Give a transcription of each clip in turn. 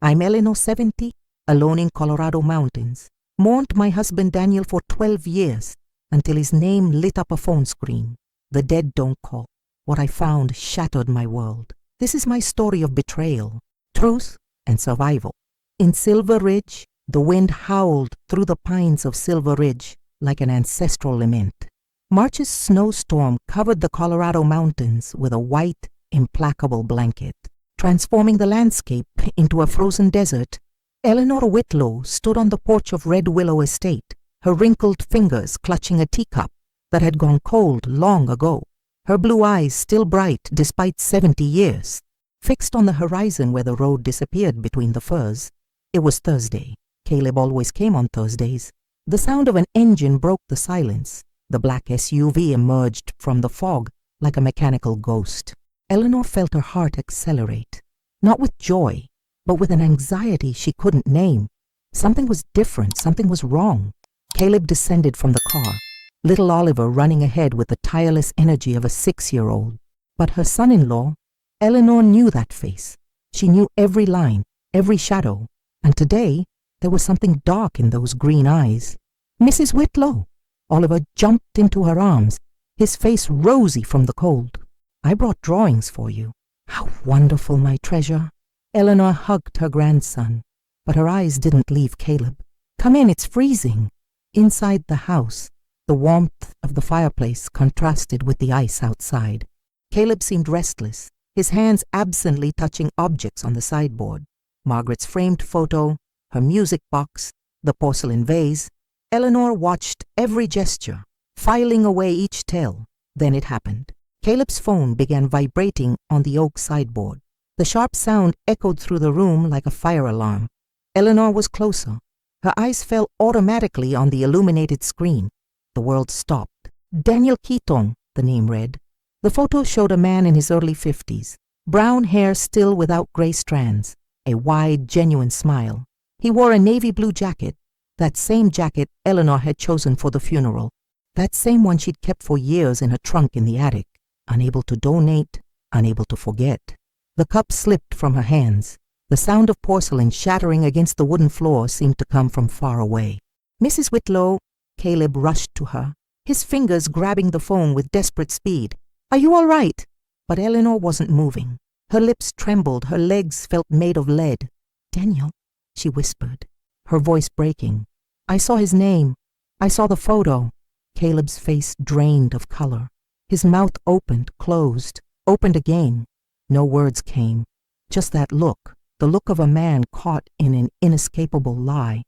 I'm Eleanor 70, alone in Colorado mountains. Mourned my husband Daniel for 12 years, until his name lit up a phone screen. The dead don't call. What I found shattered my world. This is my story of betrayal, truth, and survival. In Silver Ridge, the wind howled through the pines of Silver Ridge like an ancestral lament. March's snowstorm covered the Colorado mountains with a white, implacable blanket. Transforming the landscape into a frozen desert, Eleanor Whitlow stood on the porch of Red Willow Estate, her wrinkled fingers clutching a teacup that had gone cold long ago, her blue eyes still bright despite 70 years. Fixed on the horizon where the road disappeared between the firs. It was Thursday. Caleb always came on Thursdays. The sound of an engine broke the silence. The black SUV emerged from the fog like a mechanical ghost. Eleanor felt her heart accelerate, not with joy, but with an anxiety she couldn't name. Something was different, something was wrong. Caleb descended from the car, little Oliver running ahead with the tireless energy of a 6-year-old. But her son-in-law, Eleanor knew that face. She knew every line, every shadow, and today there was something dark in those green eyes. Mrs. Whitlow! Oliver jumped into her arms, his face rosy from the cold. I brought drawings for you. How wonderful, my treasure. Eleanor hugged her grandson, but her eyes didn't leave Caleb. Come in, it's freezing. Inside the house, the warmth of the fireplace contrasted with the ice outside. Caleb seemed restless, his hands absently touching objects on the sideboard. Margaret's framed photo, her music box, the porcelain vase. Eleanor watched every gesture, filing away each tell. Then it happened. Caleb's phone began vibrating on the oak sideboard. The sharp sound echoed through the room like a fire alarm. Eleanor was closer. Her eyes fell automatically on the illuminated screen. The world stopped. Daniel Keaton, the name read. The photo showed a man in his early 50s, brown hair still without gray strands, a wide, genuine smile. He wore a navy blue jacket, that same jacket Eleanor had chosen for the funeral, that same one she'd kept for years in her trunk in the attic, unable to donate, unable to forget. The cup slipped from her hands. The sound of porcelain shattering against the wooden floor seemed to come from far away. Mrs. Whitlow, Caleb rushed to her, his fingers grabbing the phone with desperate speed. Are you all right? But Eleanor wasn't moving. Her lips trembled, her legs felt made of lead. Daniel, she whispered, her voice breaking. I saw his name. I saw the photo. Caleb's face drained of color. His mouth opened, closed, opened again. No words came. Just that look, the look of a man caught in an inescapable lie.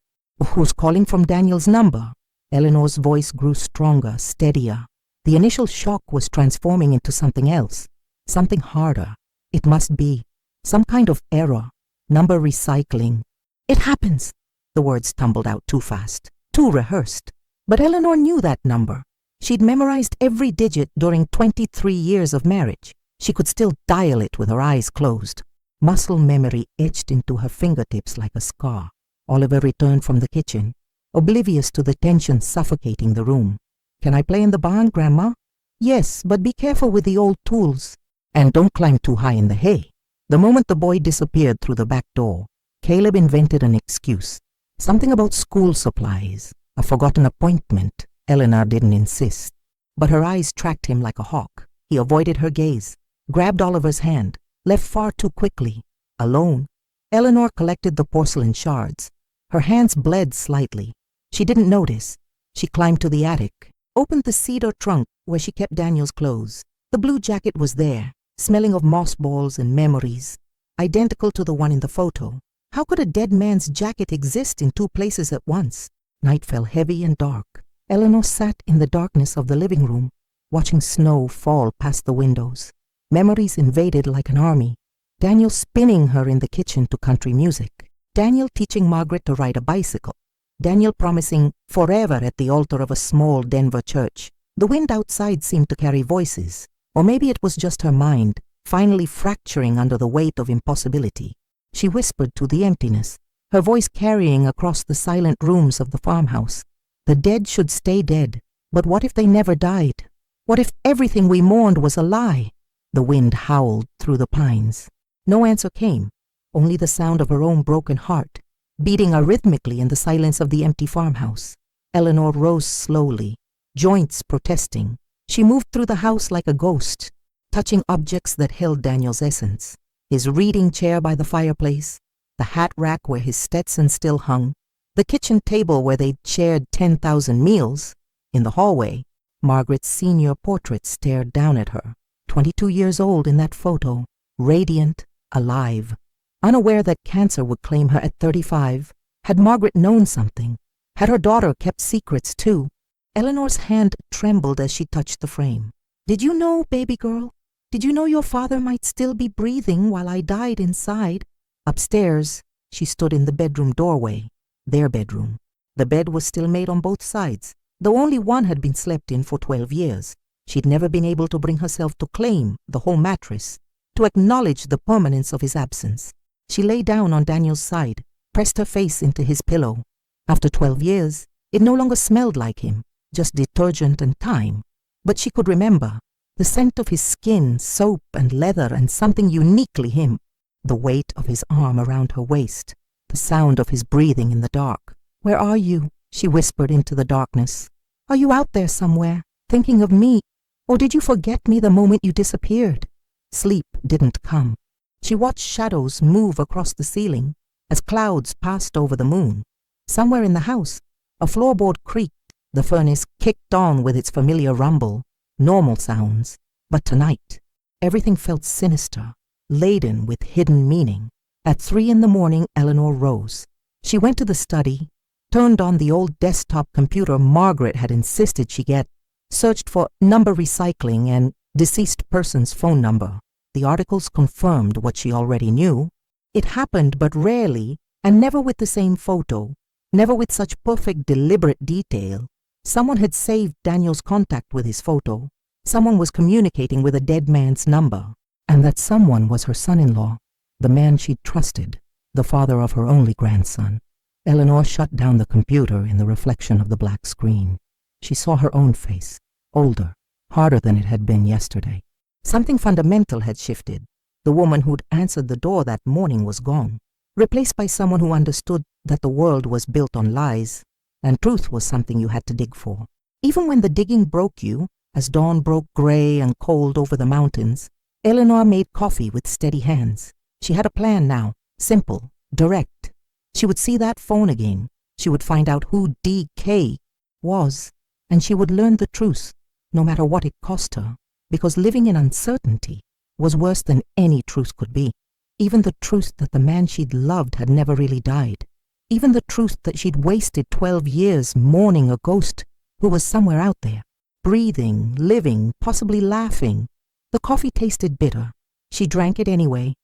Who's calling from Daniel's number? Eleanor's voice grew stronger, steadier. The initial shock was transforming into something else, something harder. It must be some kind of error, number recycling. It happens. The words tumbled out too fast, too rehearsed. But Eleanor knew that number. She'd memorized every digit during 23 years of marriage. She could still dial it with her eyes closed. Muscle memory etched into her fingertips like a scar. Oliver returned from the kitchen, oblivious to the tension suffocating the room. Can I play in the barn, Grandma? Yes, but be careful with the old tools. And don't climb too high in the hay. The moment the boy disappeared through the back door, Caleb invented an excuse. Something about school supplies, a forgotten appointment. Eleanor didn't insist. But her eyes tracked him like a hawk. He avoided her gaze, grabbed Oliver's hand, left far too quickly. Alone, Eleanor collected the porcelain shards. Her hands bled slightly. She didn't notice. She climbed to the attic, opened the cedar trunk where she kept Daniel's clothes. The blue jacket was there, smelling of mothballs and memories, identical to the one in the photo. How could a dead man's jacket exist in two places at once? Night fell heavy and dark. Eleanor sat in the darkness of the living room, watching snow fall past the windows. Memories invaded like an army. Daniel spinning her in the kitchen to country music. Daniel teaching Margaret to ride a bicycle. Daniel promising forever at the altar of a small Denver church. The wind outside seemed to carry voices, or maybe it was just her mind, finally fracturing under the weight of impossibility. She whispered to the emptiness, her voice carrying across the silent rooms of the farmhouse. The dead should stay dead, but what if they never died? What if everything we mourned was a lie? The wind howled through the pines. No answer came. only the sound of her own broken heart, beating arrhythmically in the silence of the empty farmhouse. Eleanor rose slowly, joints protesting. She moved through the house like a ghost, touching objects that held Daniel's essence. His reading chair by the fireplace, the hat rack where his Stetson still hung, the kitchen table where they'd shared 10,000 meals. In the hallway, Margaret's senior portrait stared down at her, 22 years old in that photo, radiant, alive. Unaware that cancer would claim her at 35, had Margaret known something? Had her daughter kept secrets too? Eleanor's hand trembled as she touched the frame. "Did you know, baby girl? Did you know your father might still be breathing while I died inside?" Upstairs, she stood in the bedroom doorway. Their bedroom. The bed was still made on both sides, though only one had been slept in for 12 years. She'd never been able to bring herself to claim the whole mattress, to acknowledge the permanence of his absence. She lay down on Daniel's side, pressed her face into his pillow. After 12 years, it no longer smelled like him, just detergent and time. But she could remember the scent of his skin, soap and leather, and something uniquely him, the weight of his arm around her waist, the sound of his breathing in the dark. "Where are you?" she whispered into the darkness. "Are you out there somewhere, thinking of me? Or did you forget me the moment you disappeared?" Sleep didn't come. She watched shadows move across the ceiling as clouds passed over the moon. Somewhere in the house, a floorboard creaked, the furnace kicked on with its familiar rumble, normal sounds. But tonight, everything felt sinister, laden with hidden meaning. At 3 a.m, Eleanor rose. She went to the study, turned on the old desktop computer Margaret had insisted she get, searched for number recycling and deceased person's phone number. The articles confirmed what she already knew. It happened but rarely, and never with the same photo, never with such perfect, deliberate detail. Someone had saved Daniel's contact with his photo. Someone was communicating with a dead man's number. And that someone was her son-in-law, the man she'd trusted, the father of her only grandson. Eleanor shut down the computer in the reflection of the black screen. She saw her own face, older, harder than it had been yesterday. Something fundamental had shifted. The woman who'd answered the door that morning was gone, replaced by someone who understood that the world was built on lies, and truth was something you had to dig for. Even when the digging broke you, as dawn broke gray and cold over the mountains, Eleanor made coffee with steady hands. She had a plan now, simple, direct. She would see that phone again. She would find out who DK was, and she would learn the truth, no matter what it cost her, because living in uncertainty was worse than any truth could be. Even the truth that the man she'd loved had never really died. Even the truth that she'd wasted 12 years mourning a ghost who was somewhere out there, breathing, living, possibly laughing. The coffee tasted bitter. She drank it anyway.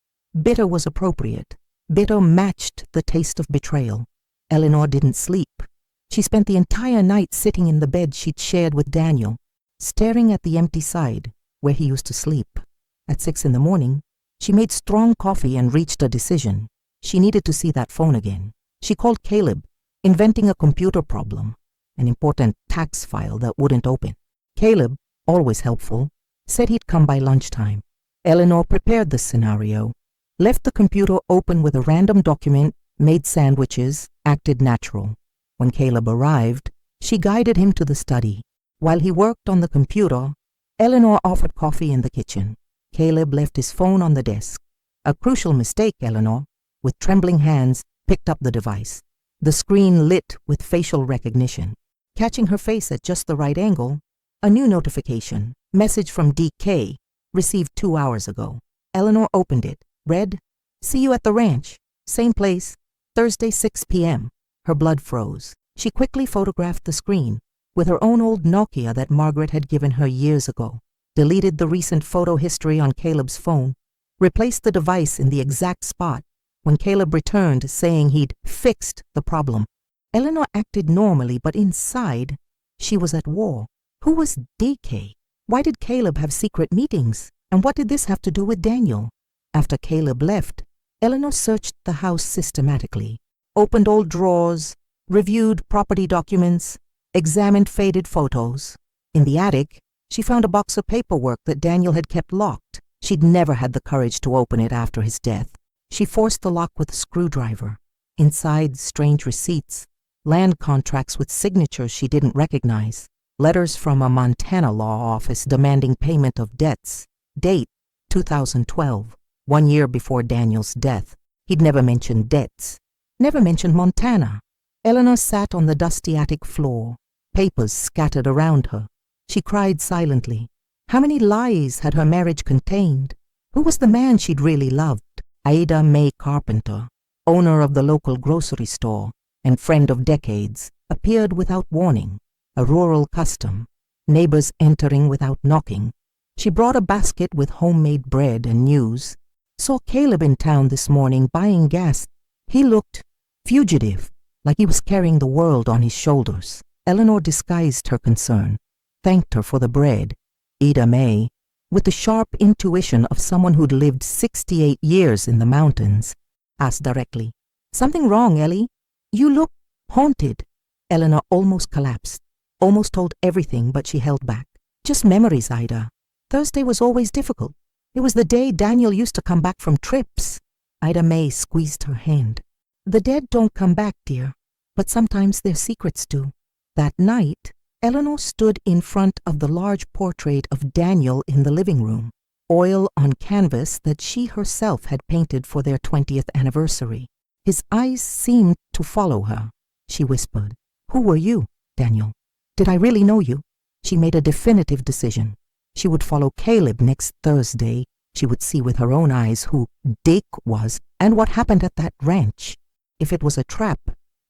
Bitter was appropriate. Bitter matched the taste of betrayal. Eleanor didn't sleep. She spent the entire night sitting in the bed she'd shared with Daniel, staring at the empty side where he used to sleep. At 6 a.m, she made strong coffee and reached a decision. She needed to see that phone again. She called Caleb, inventing a computer problem, an important tax file that wouldn't open. Caleb, always helpful, said he'd come by lunchtime. Eleanor prepared the scenario, left the computer open with a random document, made sandwiches, acted natural. When Caleb arrived, she guided him to the study. While he worked on the computer, Eleanor offered coffee in the kitchen. Caleb left his phone on the desk. A crucial mistake, Eleanor, with trembling hands, picked up the device. The screen lit with facial recognition. Catching her face at just the right angle, a new notification, message from DK, received 2 hours ago. Eleanor opened it, read, "See you at the ranch. Same place, Thursday 6 p.m. Her blood froze. She quickly photographed the screen with her own old Nokia that Margaret had given her years ago, deleted the recent photo history on Caleb's phone, replaced the device in the exact spot when Caleb returned saying he'd fixed the problem. Eleanor acted normally, but inside, she was at war. Who was DK? Why did Caleb have secret meetings? And what did this have to do with Daniel? After Caleb left, Eleanor searched the house systematically, opened old drawers, reviewed property documents, examined faded photos. In the attic, she found a box of paperwork that Daniel had kept locked. She'd never had the courage to open it after his death. She forced the lock with a screwdriver. Inside, strange receipts, land contracts with signatures she didn't recognize, letters from a Montana law office demanding payment of debts. Date, 2012, 1 year before Daniel's death. He'd never mentioned debts, never mentioned Montana. Eleanor sat on the dusty attic floor, papers scattered around her. She cried silently. How many lies had her marriage contained? Who was the man she'd really loved? Ida Mae Carpenter, owner of the local grocery store and friend of decades, appeared without warning, a rural custom, neighbors entering without knocking. She brought a basket with homemade bread and news. Saw Caleb in town this morning buying gas. He looked fugitive, like he was carrying the world on his shoulders. Eleanor disguised her concern, thanked her for the bread. Ida Mae, with the sharp intuition of someone who'd lived 68 years in the mountains, asked directly, "Something wrong, Ellie? You look haunted." Eleanor almost collapsed, almost told everything, but she held back. "Just memories, Ida. Thursday was always difficult. It was the day Daniel used to come back from trips." Ida Mae squeezed her hand. "The dead don't come back, dear, but sometimes their secrets do." That night, Eleanor stood in front of the large portrait of Daniel in the living room, oil on canvas that she herself had painted for their 20th anniversary. His eyes seemed to follow her. She whispered, "Who were you, Daniel? Did I really know you?" She made a definitive decision. She would follow Caleb next Thursday. She would see with her own eyes who Dick was and what happened at that ranch. If it was a trap,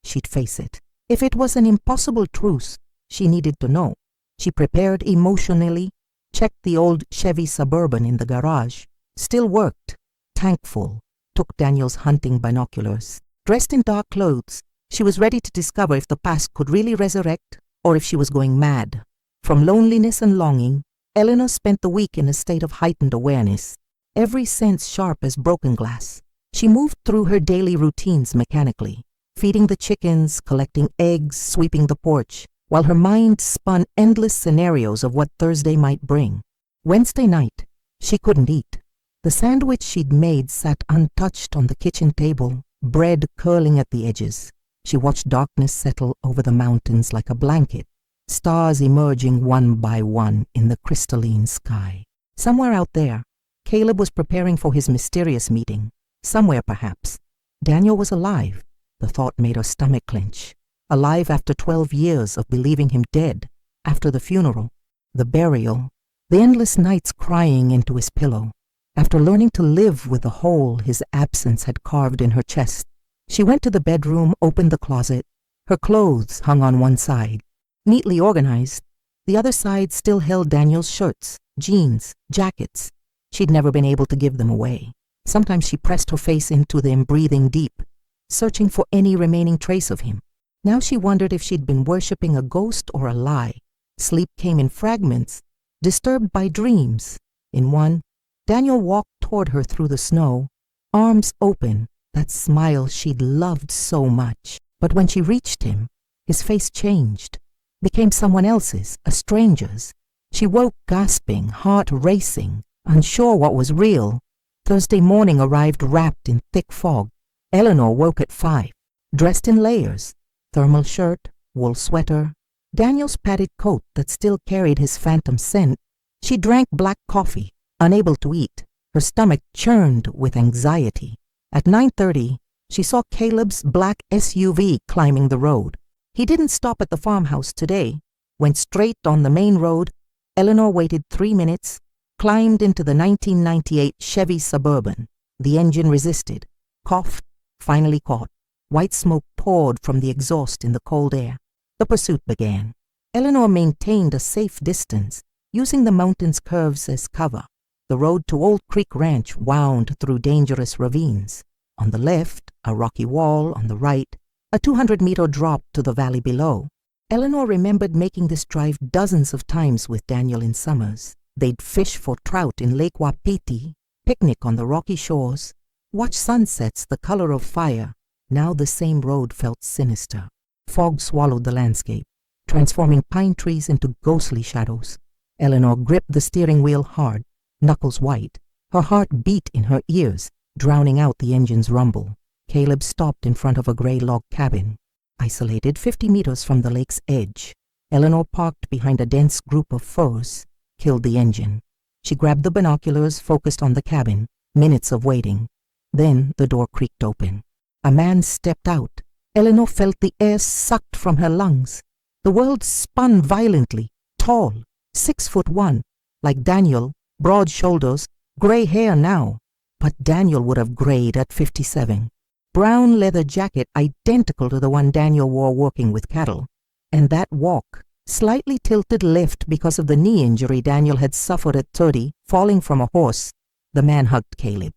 she'd face it. If it was an impossible truce, she needed to know. She prepared emotionally, checked the old Chevy Suburban in the garage. Still worked, tank full, took Daniel's hunting binoculars. Dressed in dark clothes, she was ready to discover if the past could really resurrect or if she was going mad. From loneliness and longing, Eleanor spent the week in a state of heightened awareness, every sense sharp as broken glass. She moved through her daily routines mechanically, feeding the chickens, collecting eggs, sweeping the porch, while her mind spun endless scenarios of what Thursday might bring. Wednesday night, she couldn't eat. The sandwich she'd made sat untouched on the kitchen table, bread curling at the edges. She watched darkness settle over the mountains like a blanket, stars emerging one by one in the crystalline sky. Somewhere out there, Caleb was preparing for his mysterious meeting. Somewhere, perhaps, Daniel was alive. The thought made her stomach clench. Alive after 12 years of believing him dead, after the funeral, the burial, the endless nights crying into his pillow. After learning to live with the hole his absence had carved in her chest, she went to the bedroom, opened the closet. Her clothes hung on one side, neatly organized. The other side still held Daniel's shirts, jeans, jackets. She'd never been able to give them away. Sometimes she pressed her face into them, breathing deep, searching for any remaining trace of him. Now she wondered if she'd been worshipping a ghost or a lie. Sleep came in fragments, disturbed by dreams. In one, Daniel walked toward her through the snow, arms open, that smile she'd loved so much. But when she reached him, his face changed, became someone else's, a stranger's. She woke gasping, heart racing, unsure what was real. Thursday morning arrived wrapped in thick fog. Eleanor woke at 5, dressed in layers, thermal shirt, wool sweater, Daniel's padded coat that still carried his phantom scent. She drank black coffee, unable to eat. Her stomach churned with anxiety. At 9:30, she saw Caleb's black SUV climbing the road. He didn't stop at the farmhouse today, went straight on the main road. Eleanor waited 3 minutes, climbed into the 1998 Chevy Suburban. The engine resisted, coughed, finally caught. White smoke poured from the exhaust in the cold air. The pursuit began. Eleanor maintained a safe distance, using the mountain's curves as cover. The road to Old Creek Ranch wound through dangerous ravines. On the left, a rocky wall. On the right, a 200-meter drop to the valley below. Eleanor remembered making this drive dozens of times with Daniel in summers. They'd fish for trout in Lake Wapiti, picnic on the rocky shores, watch sunsets the color of fire. Now the same road felt sinister. Fog swallowed the landscape, transforming pine trees into ghostly shadows. Eleanor gripped the steering wheel hard, knuckles white. Her heart beat in her ears. drowning out the engine's rumble. Caleb stopped in front of a gray log cabin, isolated 50 meters from the lake's edge. Eleanor parked behind a dense group of firs, killed the engine. She grabbed the binoculars, focused on the cabin. Minutes of waiting. Then the door creaked open. A man stepped out. Eleanor felt the air sucked from her lungs. The world spun violently, tall, 6'1", like Daniel, broad shoulders, gray hair now. But Daniel would have grayed at 57. Brown leather jacket identical to the one Daniel wore working with cattle. And that walk, slightly tilted left because of the knee injury Daniel had suffered at 30, falling from a horse. The man hugged Caleb.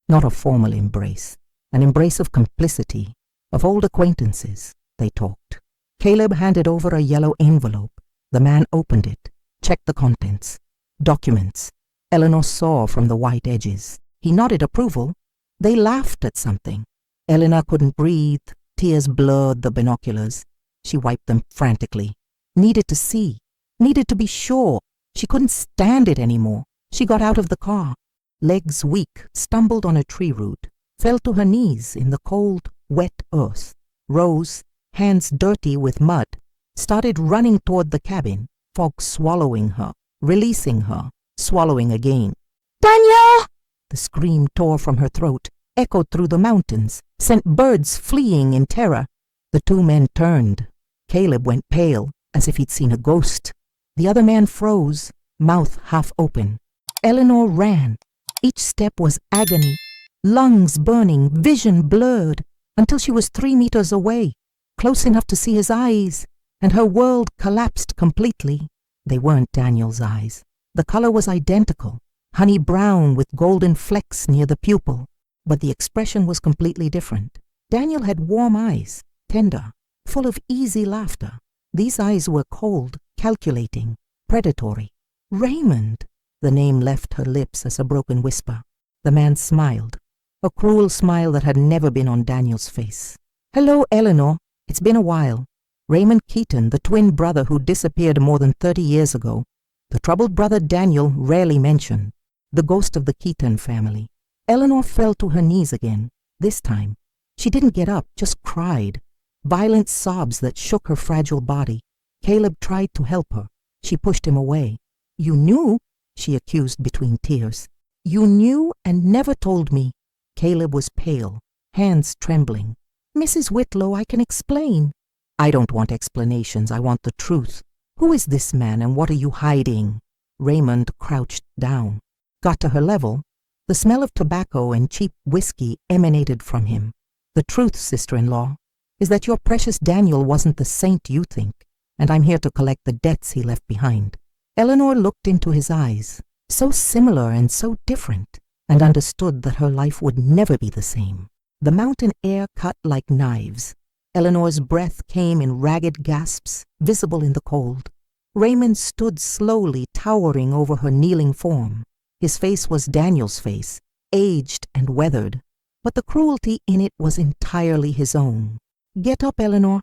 Not a formal embrace, an embrace of complicity, of old acquaintances. They talked. Caleb handed over a yellow envelope. The man opened it, checked the contents. Documents. Eleanor saw from the white edges. He nodded approval. They laughed at something. Eleanor couldn't breathe. Tears blurred the binoculars. She wiped them frantically. Needed to see. Needed to be sure. She couldn't stand it anymore. She got out of the car. Legs weak, stumbled on a tree root. Fell to her knees in the cold, wet earth. Rose, hands dirty with mud. Started running toward the cabin. Fog swallowing her, releasing her, swallowing again. "Daniel!" The scream tore from her throat, echoed through the mountains, sent birds fleeing in terror. The two men turned. Caleb went pale, as if he'd seen a ghost. The other man froze, mouth half open. Eleanor ran. Each step was agony, lungs burning, vision blurred, until she was 3 meters away, close enough to see his eyes, and her world collapsed completely. They weren't Daniel's eyes. The color was identical, honey brown with golden flecks near the pupil, but the expression was completely different. Daniel had warm eyes, tender, full of easy laughter. These eyes were cold, calculating, predatory. Raymond! The name left her lips as a broken whisper. The man smiled, a cruel smile that had never been on Daniel's face. "Hello, Eleanor. It's been a while. Raymond Keaton, the twin brother who disappeared more than 30 years ago. The troubled brother Daniel rarely mentioned. The ghost of the Keaton family." Eleanor fell to her knees again. This time, she didn't get up, just cried. Violent sobs that shook her fragile body. Caleb tried to help her. She pushed him away. "You knew?" she accused between tears. "You knew and never told me." Caleb was pale, hands trembling. "Mrs. Whitlow, I can explain." "I don't want explanations. I want the truth. Who is this man and what are you hiding?" Raymond crouched down. Got to her level. The smell of tobacco and cheap whiskey emanated from him. "The truth, sister-in-law, is that your precious Daniel wasn't the saint you think, and I'm here to collect the debts he left behind." Eleanor looked into his eyes, so similar and so different, and understood that her life would never be the same. The mountain air cut like knives. Eleanor's breath came in ragged gasps, visible in the cold. Raymond stood slowly, towering over her kneeling form. His face was Daniel's face, aged and weathered, but the cruelty in it was entirely his own. "Get up, Eleanor.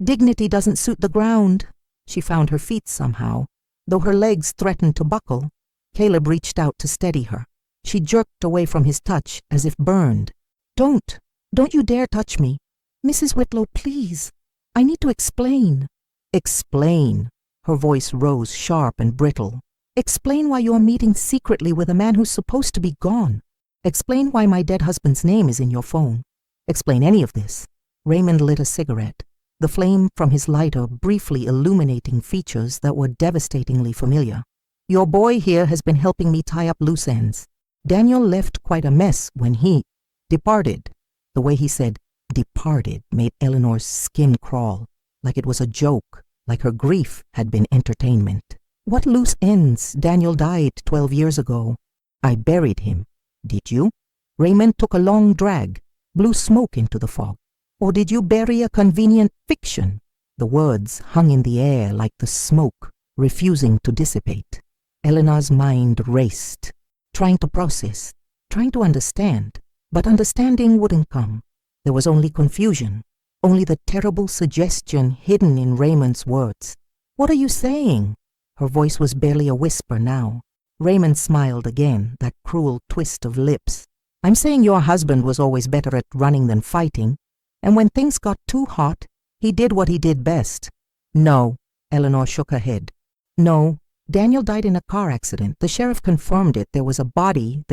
Dignity doesn't suit the ground." She found her feet somehow, though her legs threatened to buckle. Caleb reached out to steady her. She jerked away from his touch as if burned. Don't you dare touch me. Mrs. Whitlow, please. I need to explain." "Explain." Her voice rose sharp and brittle. "Explain why you're meeting secretly with a man who's supposed to be gone. Explain why my dead husband's name is in your phone. Explain any of this." Raymond lit a cigarette, the flame from his lighter briefly illuminating features that were devastatingly familiar. "Your boy here has been helping me tie up loose ends. Daniel left quite a mess when he departed." The way he said "departed" made Eleanor's skin crawl, like it was a joke, like her grief had been entertainment. "What loose ends? Daniel died 12 years ago. I buried him." "Did you?" Raymond took a long drag, blew smoke into the fog. "Or did you bury a convenient fiction?" The words hung in the air like the smoke, refusing to dissipate. Eleanor's mind raced, trying to process, trying to understand, but understanding wouldn't come. There was only confusion, only the terrible suggestion hidden in Raymond's words. "What are you saying?" Her voice was barely a whisper now. Raymond smiled again, that cruel twist of lips. I'm saying your husband was always better at running than fighting, and when things got too hot, he did what he did best. No, Eleanor shook her head. No, Daniel died in a car accident. The sheriff confirmed it. There was a body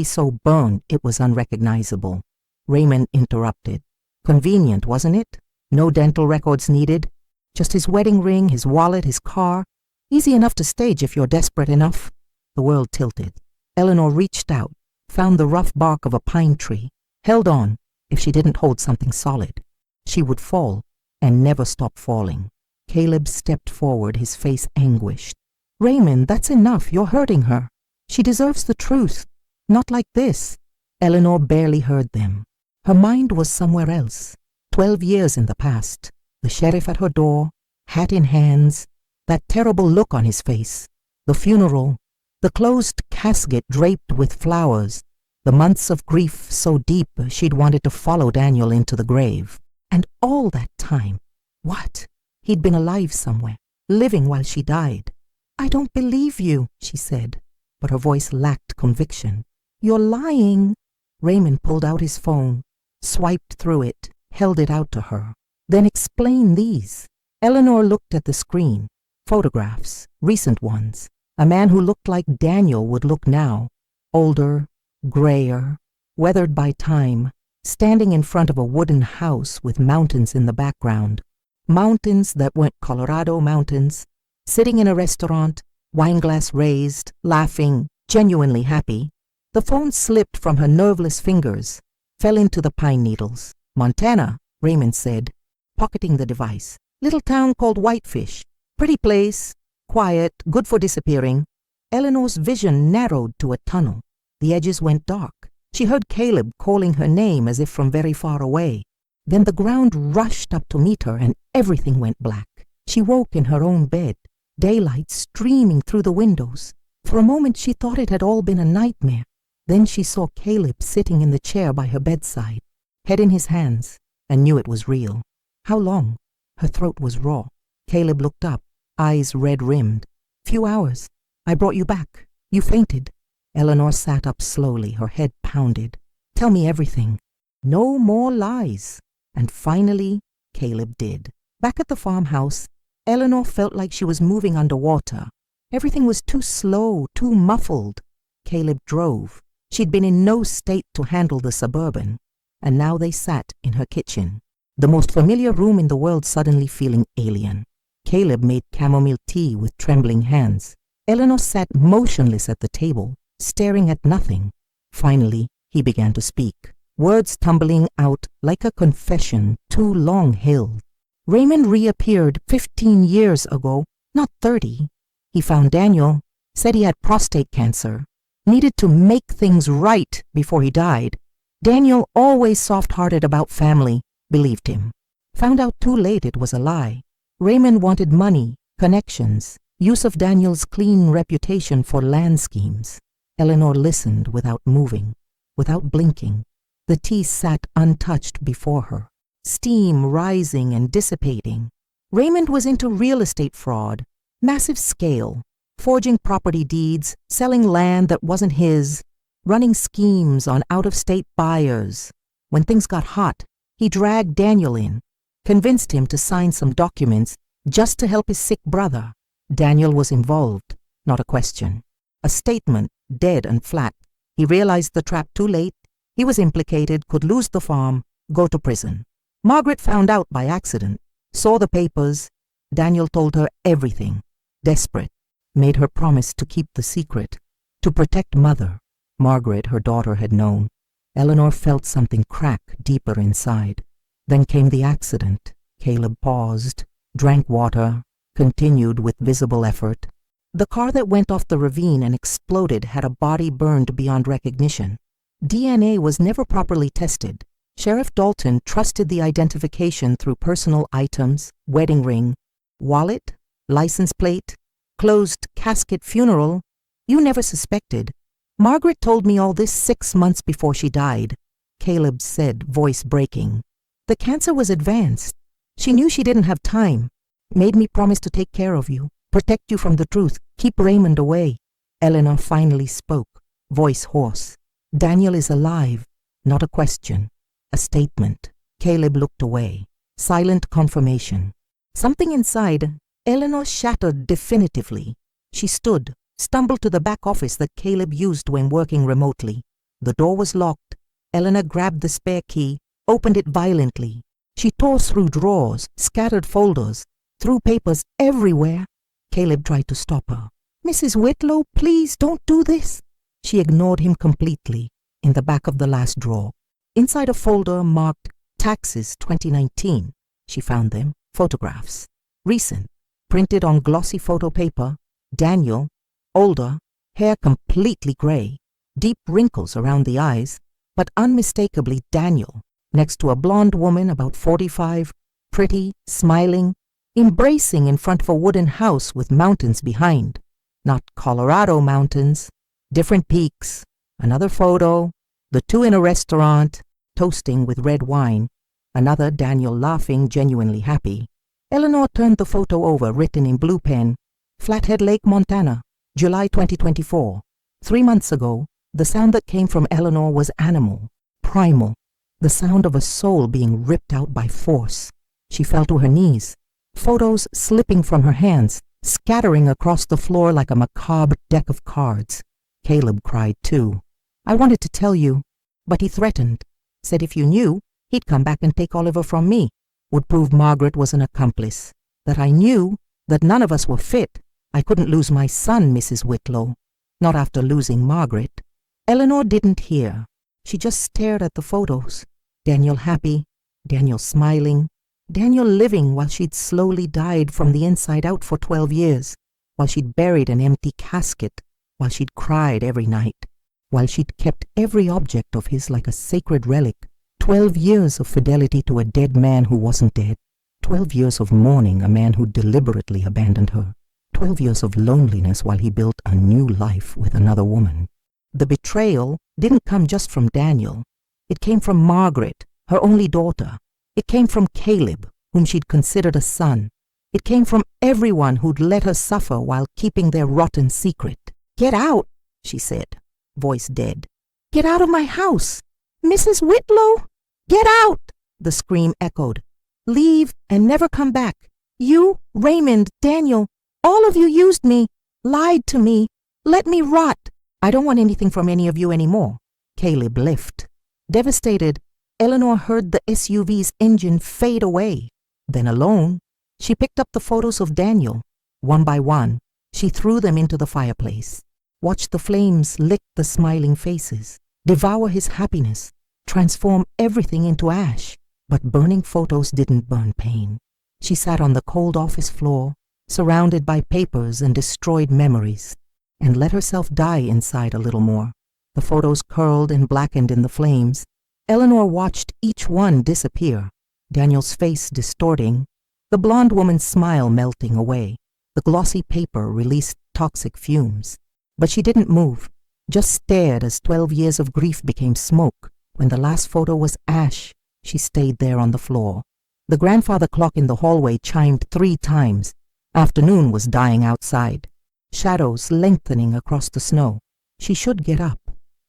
so burned it was unrecognizable. Raymond interrupted. Convenient, wasn't it? No dental records needed. Just his wedding ring, his wallet, his car. Easy enough to stage if you're desperate enough. The world tilted. Eleanor reached out, found the rough bark of a pine tree, held on. If she didn't hold something solid, she would fall and never stop falling. Caleb stepped forward, his face anguished. Raymond, that's enough. You're hurting her. She deserves the truth. Not like this. Eleanor barely heard them. Her mind was somewhere else. 12 years in the past. The sheriff at her door, hat in hands, that terrible look on his face. The funeral, the closed casket draped with flowers, the months of grief so deep she'd wanted to follow Daniel into the grave. And all that time, what? He'd been alive somewhere, living while she died. I don't believe you, she said, but her voice lacked conviction. You're lying. Raymond pulled out his phone, swiped through it, held it out to her. Then explain these. Eleanor looked at the screen. Photographs, recent ones. A man who looked like Daniel would look now. Older, grayer, weathered by time, standing in front of a wooden house with mountains in the background. Mountains that weren't Colorado mountains. Sitting in a restaurant, wineglass raised, laughing, genuinely happy. The phone slipped from her nerveless fingers, fell into the pine needles. Montana, Raymond said, pocketing the device. Little town called Whitefish. Pretty place, quiet, good for disappearing. Eleanor's vision narrowed to a tunnel. The edges went dark. She heard Caleb calling her name as if from very far away. Then the ground rushed up to meet her and everything went black. She woke in her own bed, daylight streaming through the windows. For a moment she thought it had all been a nightmare. Then she saw Caleb sitting in the chair by her bedside, head in his hands, and knew it was real. How long? Her throat was raw. Caleb looked up, eyes red-rimmed. Few hours. I brought you back. You fainted. Eleanor sat up slowly, her head pounded. Tell me everything. No more lies. And finally, Caleb did. Back at the farmhouse, Eleanor felt like she was moving underwater. Everything was too slow, too muffled. Caleb drove. She'd been in no state to handle the Suburban, and now they sat in her kitchen, the most familiar room in the world suddenly feeling alien. Caleb made chamomile tea with trembling hands. Eleanor sat motionless at the table, staring at nothing. Finally, he began to speak, words tumbling out like a confession too long-held. Raymond reappeared 15 years ago, not 30. He found Daniel, said he had prostate cancer, needed to make things right before he died. Daniel, always soft-hearted about family, believed him. Found out too late it was a lie. Raymond wanted money, connections, use of Daniel's clean reputation for land schemes. Eleanor listened without moving, without blinking. The tea sat untouched before her, steam rising and dissipating. Raymond was into real estate fraud, massive scale, forging property deeds, selling land that wasn't his, running schemes on out-of-state buyers. When things got hot, he dragged Daniel in, convinced him to sign some documents just to help his sick brother. Daniel was involved, not a question. A statement, dead and flat. He realized the trap too late. He was implicated, could lose the farm, go to prison. Margaret found out by accident, saw the papers. Daniel told her everything. Desperate, made her promise to keep the secret, to protect Mother. Margaret, her daughter, had known. Eleanor felt something crack deeper inside. Then came the accident. Caleb paused, drank water, continued with visible effort. The car that went off the ravine and exploded had a body burned beyond recognition. DNA was never properly tested. Sheriff Dalton trusted the identification through personal items, wedding ring, wallet, license plate, closed casket funeral. You never suspected. Margaret told me all this 6 months before she died, Caleb said, voice breaking. The cancer was advanced. She knew she didn't have time. Made me promise to take care of you, protect you from the truth, keep Raymond away. Eleanor finally spoke, voice hoarse. Daniel is alive, not a question, a statement. Caleb looked away. Silent confirmation. Something inside Eleanor shattered definitively. She stood, stumbled to the back office that Caleb used when working remotely. The door was locked. Eleanor grabbed the spare key, opened it violently. She tore through drawers, scattered folders, threw papers everywhere. Caleb tried to stop her. "Mrs. Whitlow, please don't do this." She ignored him completely. In the back of the last drawer, inside a folder marked Taxes 2019, she found them, photographs. Recent, printed on glossy photo paper, Daniel, older, hair completely gray, deep wrinkles around the eyes, but unmistakably Daniel, next to a blonde woman about 45, pretty, smiling, embracing in front of a wooden house with mountains behind. Not Colorado mountains, different peaks. Another photo, the two in a restaurant, toasting with red wine. Another Daniel laughing, genuinely happy. Eleanor turned the photo over, written in blue pen, Flathead Lake, Montana, July 2024. 3 months ago, the sound that came from Eleanor was animal, primal, the sound of a soul being ripped out by force. She fell to her knees, photos slipping from her hands, scattering across the floor like a macabre deck of cards. Caleb cried too. "I wanted to tell you, but he threatened. Said if you knew, he'd come back and take Oliver from me. Would prove Margaret was an accomplice. That I knew that none of us were fit. I couldn't lose my son, Mrs. Whitlow. Not after losing Margaret." Eleanor didn't hear. She just stared at the photos. Daniel happy, Daniel smiling, Daniel living while she'd slowly died from the inside out for 12 years, while she'd buried an empty casket, while she'd cried every night, while she'd kept every object of his like a sacred relic. 12 years of fidelity to a dead man who wasn't dead. 12 years of mourning a man who deliberately abandoned her. 12 years of loneliness while he built a new life with another woman. The betrayal didn't come just from Daniel. It came from Margaret, her only daughter. It came from Caleb, whom she'd considered a son. It came from everyone who'd let her suffer while keeping their rotten secret. "Get out," she said, voice dead. "Get out of my house! Mrs. Whitlow! Get out!" The scream echoed. "Leave and never come back. You, Raymond, Daniel, all of you used me, lied to me, let me rot. I don't want anything from any of you anymore." Caleb left. Devastated, Eleanor heard the SUV's engine fade away. Then alone, she picked up the photos of Daniel. One by one, she threw them into the fireplace. Watched the flames lick the smiling faces, devour his happiness, transform everything into ash. But burning photos didn't burn pain. She sat on the cold office floor, surrounded by papers and destroyed memories, and let herself die inside a little more. The photos curled and blackened in the flames. Eleanor watched each one disappear, Daniel's face distorting, the blonde woman's smile melting away. The glossy paper released toxic fumes. But she didn't move, just stared as 12 years of grief became smoke. When the last photo was ash, she stayed there on the floor. The grandfather clock in the hallway chimed 3 times. Afternoon was dying outside, shadows lengthening across the snow. She should get up,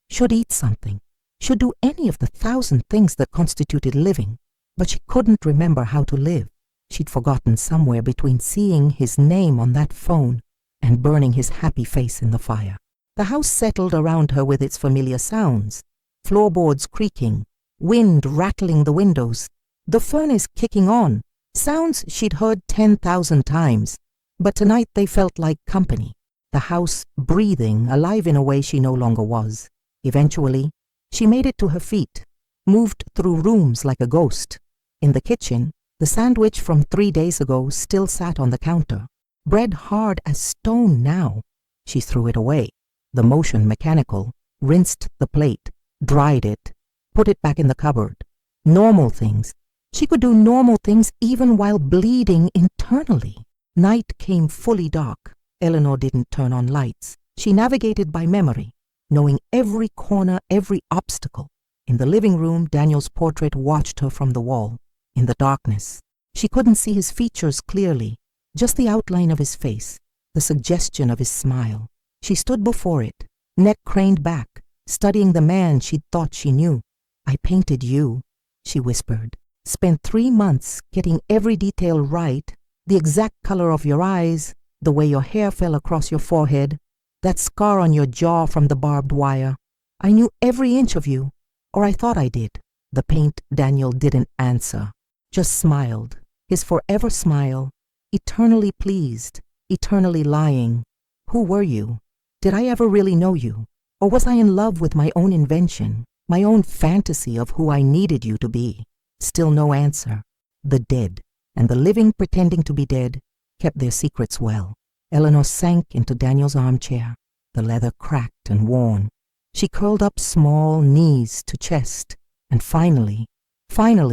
should eat something, should do any of the 1,000 things that constituted living, but she couldn't remember how to live. She'd forgotten somewhere between seeing his name on that phone and burning his happy face in the fire. The house settled around her with its familiar sounds, floorboards creaking, wind rattling the windows, the furnace kicking on, sounds she'd heard 10,000 times, but tonight they felt like company. The house breathing, alive in a way she no longer was. Eventually, she made it to her feet, moved through rooms like a ghost. In the kitchen, the sandwich from 3 days ago still sat on the counter, bread hard as stone now. She threw it away, the motion mechanical, rinsed the plate, dried it, put it back in the cupboard. Normal things. She could do normal things even while bleeding internally. Night came fully dark. Eleanor didn't turn on lights. She navigated by memory, knowing every corner, every obstacle. In the living room, Daniel's portrait watched her from the wall. In the darkness, she couldn't see his features clearly, just the outline of his face, the suggestion of his smile. She stood before it, neck craned back, studying the man she'd thought she knew. I painted you, she whispered. Spent 3 months getting every detail right, the exact color of your eyes, the way your hair fell across your forehead, that scar on your jaw from the barbed wire. I knew every inch of you, or I thought I did. The paint Daniel didn't answer, just smiled, his forever smile, eternally pleased, eternally lying. Who were you? Did I ever really know you? Or was I in love with my own invention, my own fantasy of who I needed you to be? Still no answer. The dead, and the living pretending to be dead, kept their secrets well. Eleanor sank into Daniel's armchair, the leather cracked and worn. She curled up small, knees to chest, and finally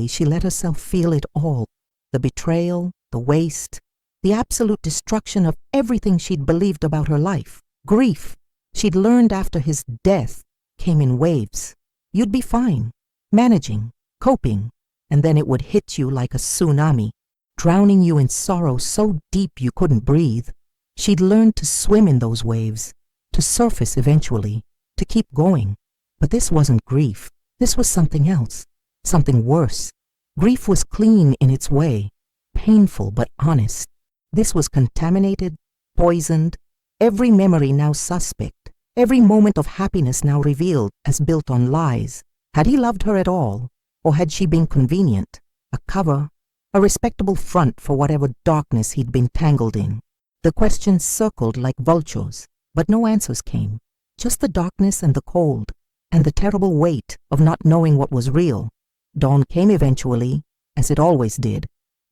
she let herself feel it all. The betrayal, the waste, the absolute destruction of everything she'd believed about her life. Grief, she'd learned after his death, came in waves. You'd be fine, managing, coping, and then it would hit you like a tsunami, drowning you in sorrow so deep you couldn't breathe. She'd learned to swim in those waves, to surface eventually, to keep going. But this wasn't grief. This was something else, something worse. Grief was clean in its way, painful but honest. This was contaminated, poisoned, every memory now suspect, every moment of happiness now revealed as built on lies. Had he loved her at all, or had she been convenient, a cover, a respectable front for whatever darkness he'd been tangled in? The questions circled like vultures, but no answers came. Just the darkness and the cold, and the terrible weight of not knowing what was real. Dawn came eventually, as it always did.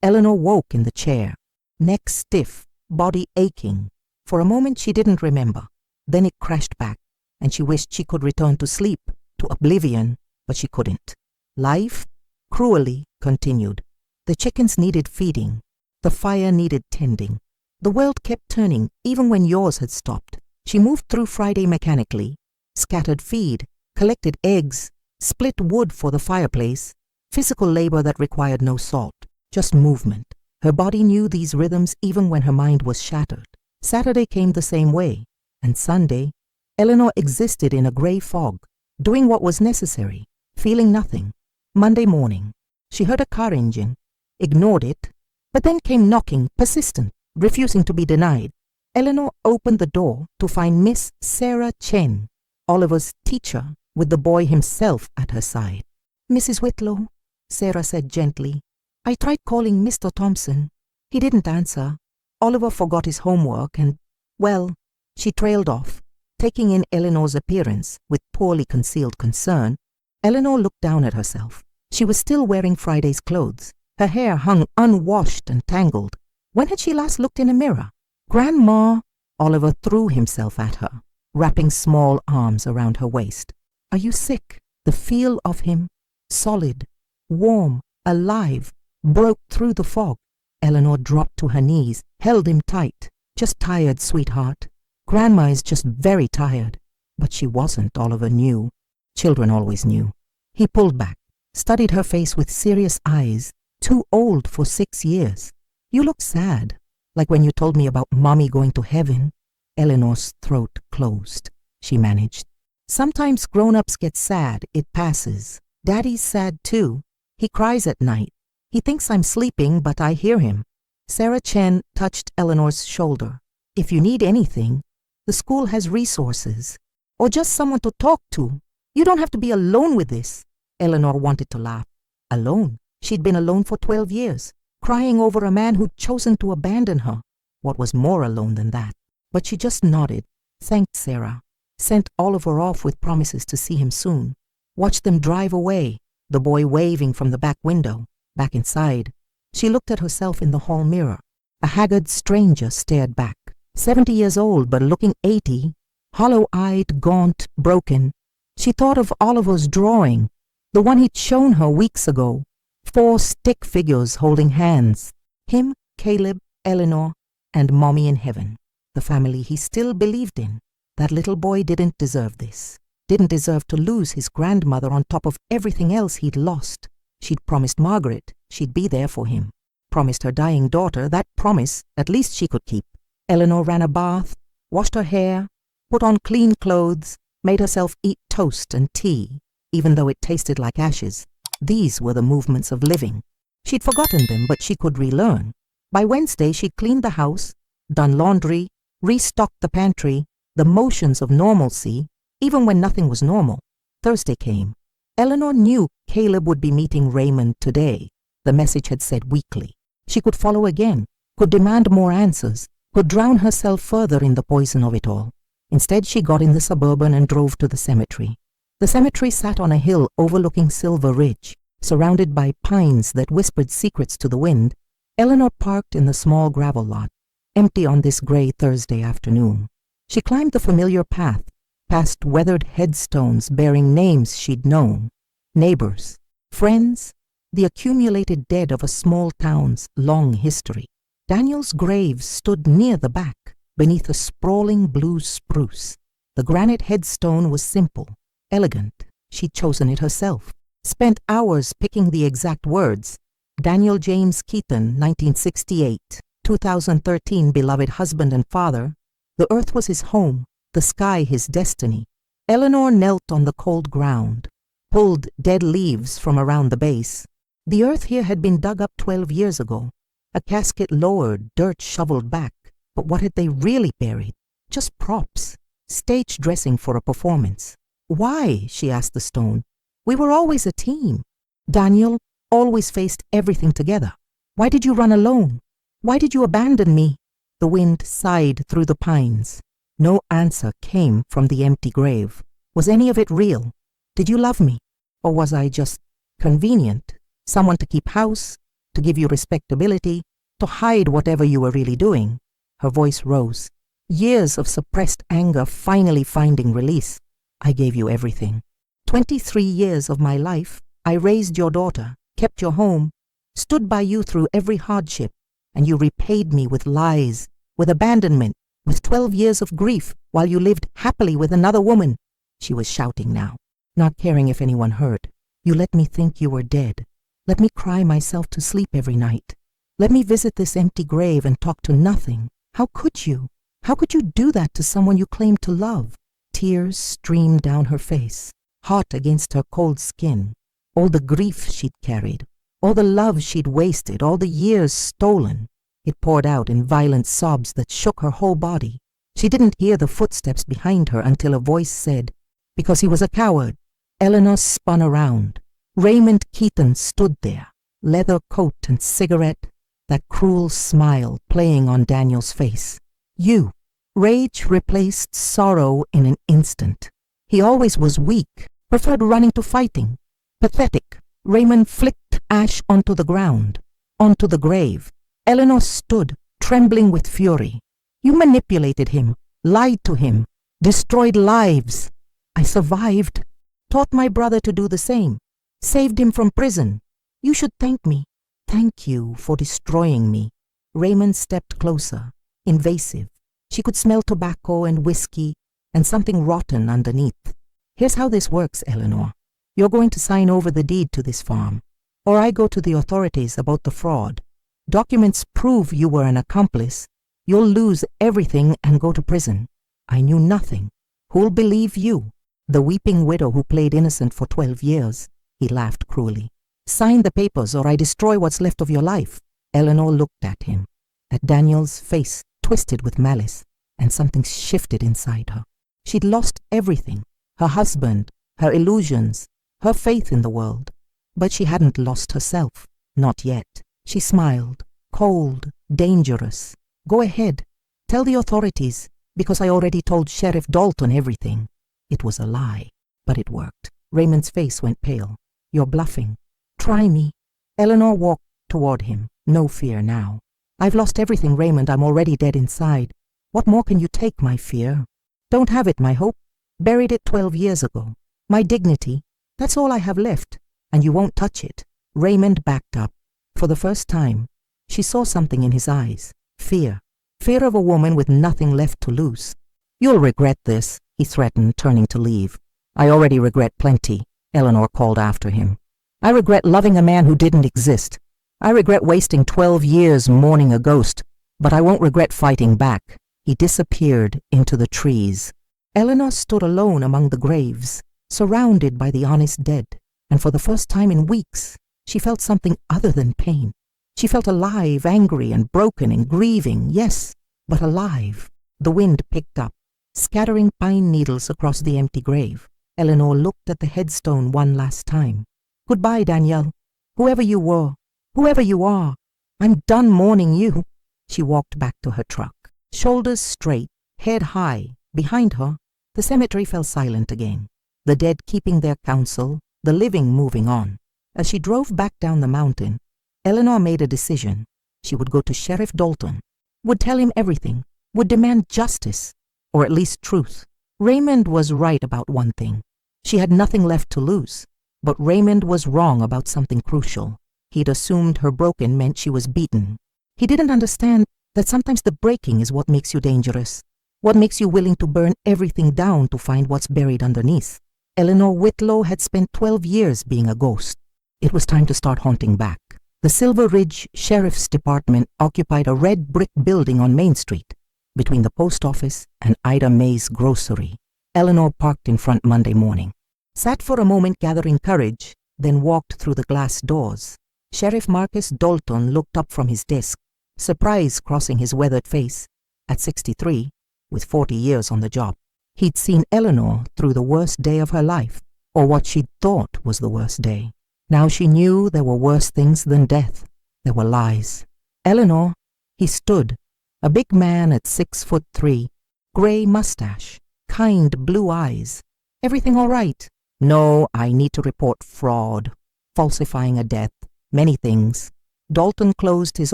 Eleanor woke in the chair, neck stiff, body aching. For a moment she didn't remember. Then it crashed back, and she wished she could return to sleep, to oblivion, but she couldn't. Life, cruelly, continued. The chickens needed feeding. The fire needed tending. The world kept turning, even when yours had stopped. She moved through Friday mechanically, scattered feed, collected eggs, split wood for the fireplace, physical labor that required no salt, just movement. Her body knew these rhythms even when her mind was shattered. Saturday came the same way, and Sunday, Eleanor existed in a gray fog, doing what was necessary, feeling nothing. Monday morning, she heard a car engine, ignored it, but then came knocking, persistent, refusing to be denied. Eleanor opened the door to find Miss Sarah Chen, Oliver's teacher, with the boy himself at her side. "Mrs. Whitlow," Sarah said gently, "I tried calling Mr. Thompson. He didn't answer. Oliver forgot his homework and, well," she trailed off, taking in Eleanor's appearance with poorly concealed concern. Eleanor looked down at herself. She was still wearing Friday's clothes. Her hair hung unwashed and tangled. When had she last looked in a mirror? "Grandma!" Oliver threw himself at her, wrapping small arms around her waist. "Are you sick?" The feel of him, solid, warm, alive, broke through the fog. Eleanor dropped to her knees, held him tight. "Just tired, sweetheart. Grandma is just very tired." But she wasn't, Oliver knew. Children always knew. He pulled back, studied her face with serious eyes. "Too old for 6 years. You look sad, like when you told me about Mommy going to heaven." Eleanor's throat closed. She managed. "Sometimes grown-ups get sad. It passes. Daddy's sad too. He cries at night. He thinks I'm sleeping, but I hear him." Sarah Chen touched Eleanor's shoulder. "If you need anything, the school has resources. Or just someone to talk to. You don't have to be alone with this." Eleanor wanted to laugh. Alone? She'd been alone for 12 years, crying over a man who'd chosen to abandon her. What was more alone than that? But she just nodded, thanked Sarah, sent Oliver off with promises to see him soon, watched them drive away, the boy waving from the back window. Back inside, she looked at herself in the hall mirror. A haggard stranger stared back, 70 years old but looking 80, hollow-eyed, gaunt, broken. She thought of Oliver's drawing, the one he'd shown her weeks ago. 4 stick figures holding hands. Him, Caleb, Eleanor, and Mommy in heaven. The family he still believed in. That little boy didn't deserve this. Didn't deserve to lose his grandmother on top of everything else he'd lost. She'd promised Margaret she'd be there for him. Promised her dying daughter that promise at least she could keep. Eleanor ran a bath, washed her hair, put on clean clothes, made herself eat toast and tea, even though it tasted like ashes. These were the movements of living. She'd forgotten them, but she could relearn. By Wednesday, she'd cleaned the house, done laundry, restocked the pantry, the motions of normalcy, even when nothing was normal. Thursday came. Eleanor knew Caleb would be meeting Raymond today. The message had said weekly. She could follow again, could demand more answers, could drown herself further in the poison of it all. Instead, she got in the Suburban and drove to the cemetery. The cemetery sat on a hill overlooking Silver Ridge, surrounded by pines that whispered secrets to the wind. Eleanor parked in the small gravel lot, empty on this gray Thursday afternoon. She climbed the familiar path, past weathered headstones bearing names she'd known, neighbors, friends, the accumulated dead of a small town's long history. Daniel's grave stood near the back, beneath a sprawling blue spruce. The granite headstone was simple, elegant. She'd chosen it herself, spent hours picking the exact words. Daniel James Keaton, 1968, 2013, beloved husband and father. The earth was his home, the sky his destiny. Eleanor knelt on the cold ground, pulled dead leaves from around the base. The earth here had been dug up 12 years ago. A casket lowered, dirt shoveled back. But what had they really buried? Just props, stage dressing for a performance. Why? She asked the stone. We were always a team. Daniel always faced everything together. Why did you run alone? Why did you abandon me? The wind sighed through the pines. No answer came from the empty grave. Was any of it real? Did you love me? Or was I just convenient? Someone to keep house, to give you respectability, to hide whatever you were really doing? Her voice rose. Years of suppressed anger finally finding release. I gave you everything. 23 years of my life. I raised your daughter, kept your home, stood by you through every hardship, and you repaid me with lies, with abandonment, with 12 years of grief, while you lived happily with another woman. She was shouting now, not caring if anyone heard. You let me think you were dead. Let me cry myself to sleep every night. Let me visit this empty grave and talk to nothing. How could you? How could you do that to someone you claimed to love? Tears streamed down her face, hot against her cold skin. All the grief she'd carried, all the love she'd wasted, all the years stolen. It poured out in violent sobs that shook her whole body. She didn't hear the footsteps behind her until a voice said, "Because he was a coward." Eleanor spun around. Raymond Keaton stood there, leather coat and cigarette, that cruel smile playing on Daniel's face. You. Rage replaced sorrow in an instant. He always was weak, preferred running to fighting. Pathetic. Raymond flicked ash onto the ground, onto the grave. Eleanor stood, trembling with fury. You manipulated him, lied to him, destroyed lives. I survived, taught my brother to do the same, saved him from prison. You should thank me. Thank you for destroying me. Raymond stepped closer, invasive. She could smell tobacco and whiskey and something rotten underneath. Here's how this works, Eleanor. You're going to sign over the deed to this farm, or I go to the authorities about the fraud. Documents prove you were an accomplice. You'll lose everything and go to prison. I knew nothing. Who'll believe you? The weeping widow who played innocent for 12 years. He laughed cruelly. Sign the papers or I destroy what's left of your life. Eleanor looked at him, at Daniel's face twisted with malice, and something shifted inside her. She'd lost everything, her husband, her illusions, her faith in the world. But she hadn't lost herself, not yet. She smiled, cold, dangerous. Go ahead, tell the authorities, because I already told Sheriff Dalton everything. It was a lie, but it worked. Raymond's face went pale. You're bluffing. Try me. Eleanor walked toward him, no fear now. I've lost everything, Raymond. I'm already dead inside. What more can you take, my fear? Don't have it, my hope. Buried it 12 years ago. My dignity. That's all I have left, and you won't touch it. Raymond backed up. For the first time, she saw something in his eyes. Fear. Fear of a woman with nothing left to lose. You'll regret this, he threatened, turning to leave. I already regret plenty, Eleanor called after him. I regret loving a man who didn't exist. I regret wasting 12 years mourning a ghost, but I won't regret fighting back. He disappeared into the trees. Eleanor stood alone among the graves, surrounded by the honest dead, and for the first time in weeks, she felt something other than pain. She felt alive, angry and broken and grieving, yes, but alive. The wind picked up, scattering pine needles across the empty grave. Eleanor looked at the headstone one last time. "Goodbye, Danielle. Whoever you were, whoever you are, I'm done mourning you." She walked back to her truck. Shoulders straight, head high, behind her, the cemetery fell silent again. The dead keeping their counsel, the living moving on. As she drove back down the mountain, Eleanor made a decision. She would go to Sheriff Dalton, would tell him everything, would demand justice, or at least truth. Raymond was right about one thing. She had nothing left to lose, but Raymond was wrong about something crucial. He'd assumed her broken meant she was beaten. He didn't understand that sometimes the breaking is what makes you dangerous, what makes you willing to burn everything down to find what's buried underneath. Eleanor Whitlow had spent 12 years being a ghost. It was time to start haunting back. The Silver Ridge Sheriff's Department occupied a red brick building on Main Street, between the post office and Ida May's grocery. Eleanor parked in front Monday morning, sat for a moment gathering courage, then walked through the glass doors. Sheriff Marcus Dalton looked up from his desk, surprise crossing his weathered face. At 63, with 40 years on the job, he'd seen Eleanor through the worst day of her life, or what she'd thought was the worst day. Now she knew there were worse things than death. There were lies. "Eleanor," he stood, a big man at 6'3", gray mustache, kind blue eyes. "Everything all right?" "No, I need to report fraud, falsifying a death, many things." Dalton closed his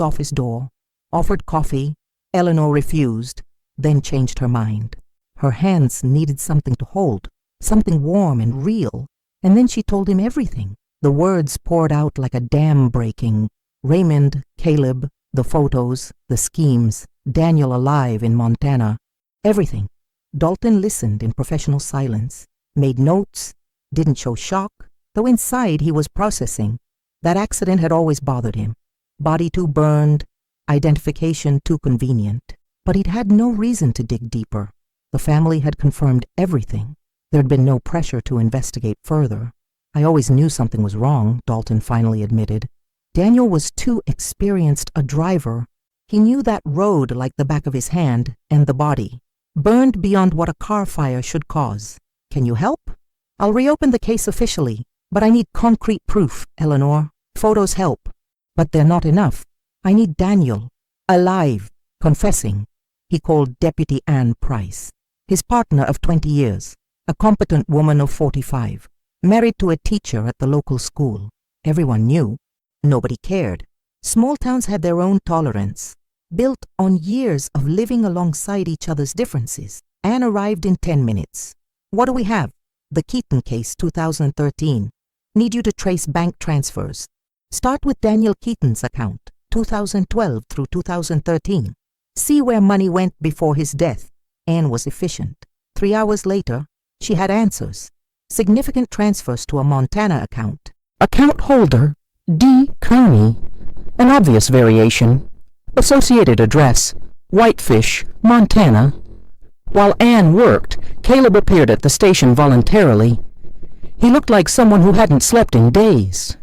office door, offered coffee. Eleanor refused, then changed her mind. Her hands needed something to hold, something warm and real, and then she told him everything. The words poured out like a dam breaking. Raymond, Caleb, the photos, the schemes, Daniel alive in Montana. Everything. Dalton listened in professional silence, made notes, didn't show shock, though inside he was processing. That accident had always bothered him. Body too burned, identification too convenient. But he'd had no reason to dig deeper. The family had confirmed everything. There'd been no pressure to investigate further. "I always knew something was wrong," Dalton finally admitted. Daniel was too experienced a driver. He knew that road like the back of his hand, and the body, burned beyond what a car fire should cause. "Can you help?" "I'll reopen the case officially, but I need concrete proof, Eleanor. Photos help, but they're not enough. I need Daniel, alive, confessing." He called Deputy Ann Price, his partner of 20 years, a competent woman of 45. Married to a teacher at the local school. Everyone knew. Nobody cared. Small towns had their own tolerance, built on years of living alongside each other's differences. Anne arrived in 10 minutes. "What do we have?" "The Keaton case, 2013. Need you to trace bank transfers. Start with Daniel Keaton's account, 2012 through 2013. See where money went before his death." Anne was efficient. 3 hours later, she had answers. Significant transfers to a Montana account. Account holder, D. Kearney. An obvious variation. Associated address, Whitefish, Montana. While Anne worked, Caleb appeared at the station voluntarily. He looked like someone who hadn't slept in days.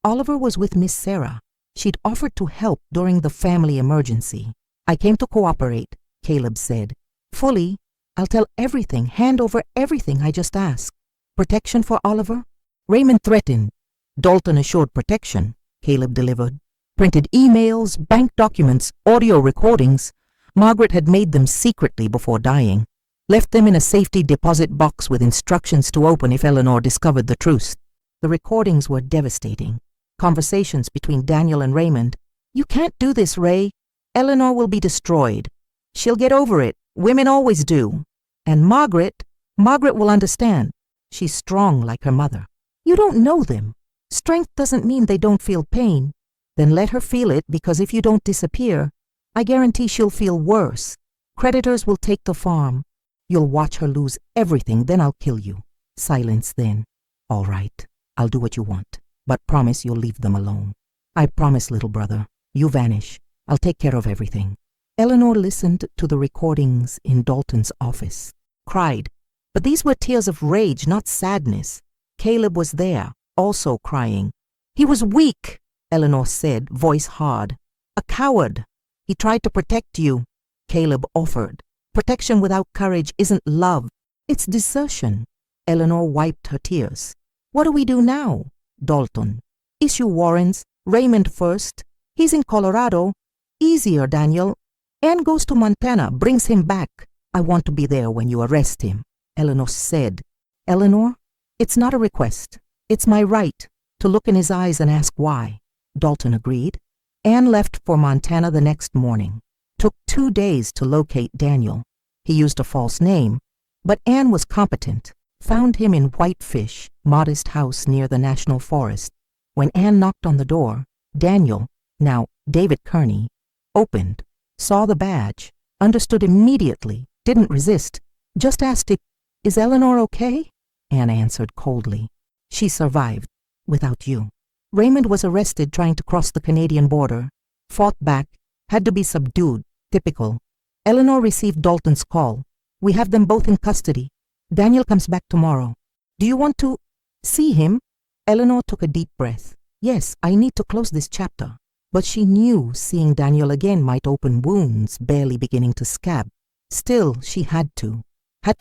Oliver was with Miss Sarah. She'd offered to help during the family emergency. "I came to cooperate," Caleb said. "Fully. I'll tell everything, hand over everything I just asked." "Protection for Oliver?" Raymond threatened. Dalton assured protection, Caleb delivered. Printed emails, bank documents, audio recordings. Margaret had made them secretly before dying. Left them in a safety deposit box with instructions to open if Eleanor discovered the truth. The recordings were devastating. Conversations between Daniel and Raymond. "You can't do this, Ray. Eleanor will be destroyed. She'll get over it. Women always do. And Margaret will understand. She's strong like her mother." "You don't know them. Strength doesn't mean they don't feel pain." "Then let her feel it, because if you don't disappear, I guarantee she'll feel worse. Creditors will take the farm. You'll watch her lose everything, then I'll kill you." Silence then. "All right, I'll do what you want, but promise you'll leave them alone." "I promise, little brother. You vanish. I'll take care of everything." Eleanor listened to the recordings in Dalton's office, cried, But these were tears of rage, not sadness. Caleb was there, also crying. He was weak, Eleanor said, voice hard. A coward. He tried to protect you, Caleb offered. Protection without courage isn't love. It's desertion. Eleanor wiped her tears. What do we do now? Dalton. Issue warrants. Raymond first. He's in Colorado. Easier, Daniel. Anne goes to Montana, brings him back. I want to be there when you arrest him, Eleanor said. Eleanor, it's not a request. It's my right to look in his eyes and ask why. Dalton agreed. Anne left for Montana the next morning. Took 2 days to locate Daniel. He used a false name, but Anne was competent. Found him in Whitefish, modest house near the National Forest. When Anne knocked on the door, Daniel, now David Kearney, opened, saw the badge, understood immediately, didn't resist, just asked if, "Is Eleanor okay?" Anne answered coldly. "She survived, without you." Raymond was arrested trying to cross the Canadian border, fought back, had to be subdued, typical. Eleanor received Dalton's call. "We have them both in custody. Daniel comes back tomorrow. Do you want to see him?" Eleanor took a deep breath. "Yes, I need to close this chapter." But she knew seeing Daniel again might open wounds barely beginning to scab. Still, she had to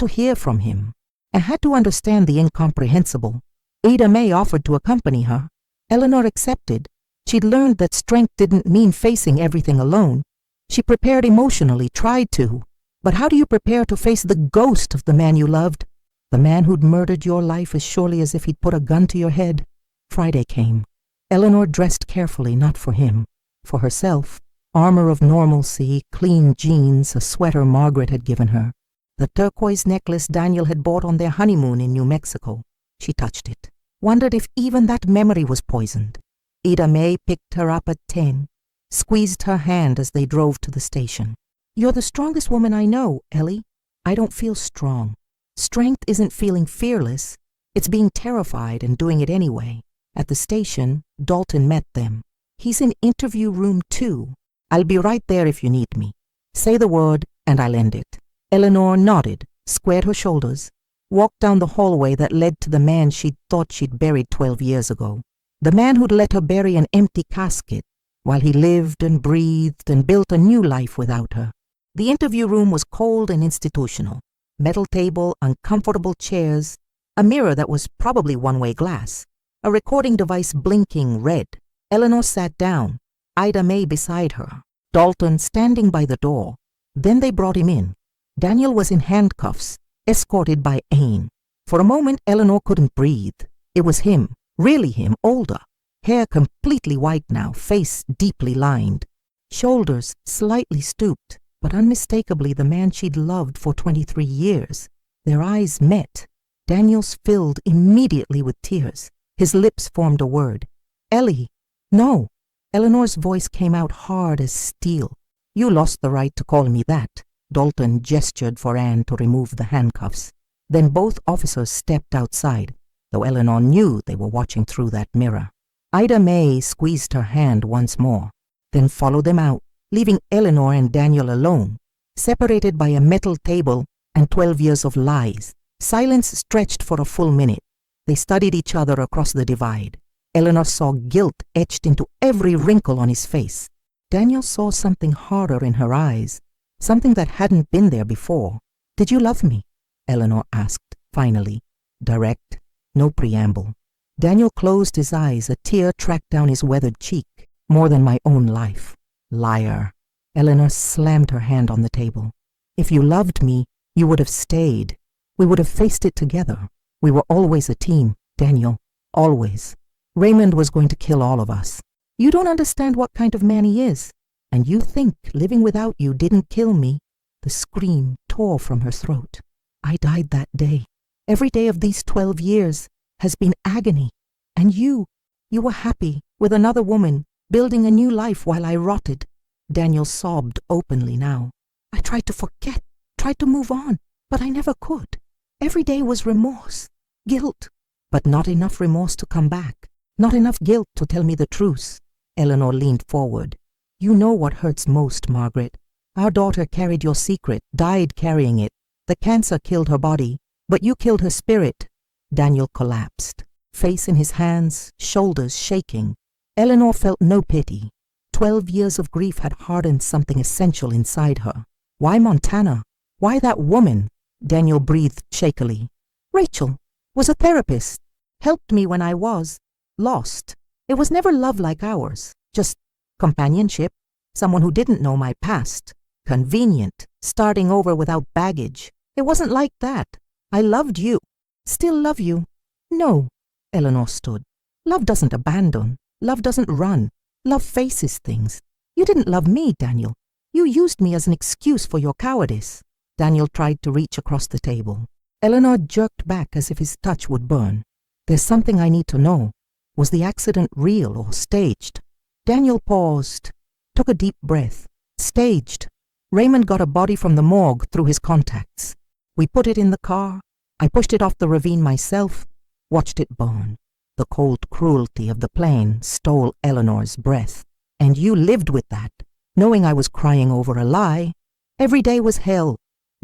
hear from him, and had to understand the incomprehensible. Ada May offered to accompany her. Eleanor accepted. She'd learned that strength didn't mean facing everything alone. She prepared emotionally, tried to. But how do you prepare to face the ghost of the man you loved? The man who'd murdered your life as surely as if he'd put a gun to your head? Friday came. Eleanor dressed carefully, not for him, for herself. Armor of normalcy, clean jeans, a sweater Margaret had given her. The turquoise necklace Daniel had bought on their honeymoon in New Mexico. She touched it. Wondered if even that memory was poisoned. Ada May picked her up at 10, squeezed her hand as they drove to the station. "You're the strongest woman I know, Ellie." "I don't feel strong. Strength isn't feeling fearless. It's being terrified and doing it anyway." At the station, Dalton met them. "He's in interview room 2. I'll be right there if you need me. Say the word and I'll end it." Eleanor nodded, squared her shoulders, walked down the hallway that led to the man she'd thought she'd buried 12 years ago. The man who'd let her bury an empty casket while he lived and breathed and built a new life without her. The interview room was cold and institutional. Metal table, uncomfortable chairs, a mirror that was probably one-way glass, a recording device blinking red. Eleanor sat down, Ida May beside her, Dalton standing by the door. Then they brought him in. Daniel was in handcuffs, escorted by Anne. For a moment, Eleanor couldn't breathe. It was him, really him, older. Hair completely white now, face deeply lined. Shoulders slightly stooped, but unmistakably the man she'd loved for 23 years. Their eyes met. Daniel's filled immediately with tears. His lips formed a word. "Ellie." "No." Eleanor's voice came out hard as steel. "You lost the right to call me that." Dalton gestured for Anne to remove the handcuffs. Then both officers stepped outside, though Eleanor knew they were watching through that mirror. Ida May squeezed her hand once more, then followed them out, leaving Eleanor and Daniel alone, separated by a metal table and 12 years of lies. Silence stretched for a full minute. They studied each other across the divide. Eleanor saw guilt etched into every wrinkle on his face. Daniel saw something harder in her eyes, something that hadn't been there before. "Did you love me?" Eleanor asked, finally. Direct, no preamble. Daniel closed his eyes, a tear tracked down his weathered cheek. "More than my own life." "Liar." Eleanor slammed her hand on the table. "If you loved me, you would have stayed. We would have faced it together. We were always a team, Daniel. Always. Raymond was going to kill all of us. You don't understand what kind of man he is. And you think living without you didn't kill me." The scream tore from her throat. "I died that day. Every day of these 12 years has been agony. And you were happy with another woman, building a new life while I rotted." Daniel sobbed openly now. "I tried to forget, tried to move on, but I never could. Every day was remorse, guilt, but not enough remorse to come back. Not enough guilt to tell me the truth." Eleanor leaned forward. "You know what hurts most, Margaret. Our daughter carried your secret, died carrying it. The cancer killed her body, But you killed her spirit. Daniel collapsed, face in his hands, shoulders shaking. Eleanor felt no pity. 12 years of grief had hardened something essential inside her. Why Montana? Why that woman? Daniel breathed shakily. Rachel was a therapist. Helped me when I was lost. It was never love like ours. Just companionship. Someone who didn't know my past. Convenient. Starting over without baggage. It wasn't like that. I loved you. Still love you. No. Eleanor stood. Love doesn't abandon. Love doesn't run. Love faces things. You didn't love me, Daniel. You used me as an excuse for your cowardice. Daniel tried to reach across the table. Eleanor jerked back as if his touch would burn. There's something I need to know. Was the accident real or staged? Daniel paused, took a deep breath. Staged. Raymond got a body from the morgue through his contacts. We put it in the car. I pushed it off the ravine myself, watched it burn. The cold cruelty of the plane stole Eleanor's breath. And you lived with that, knowing I was crying over a lie. Every day was hell.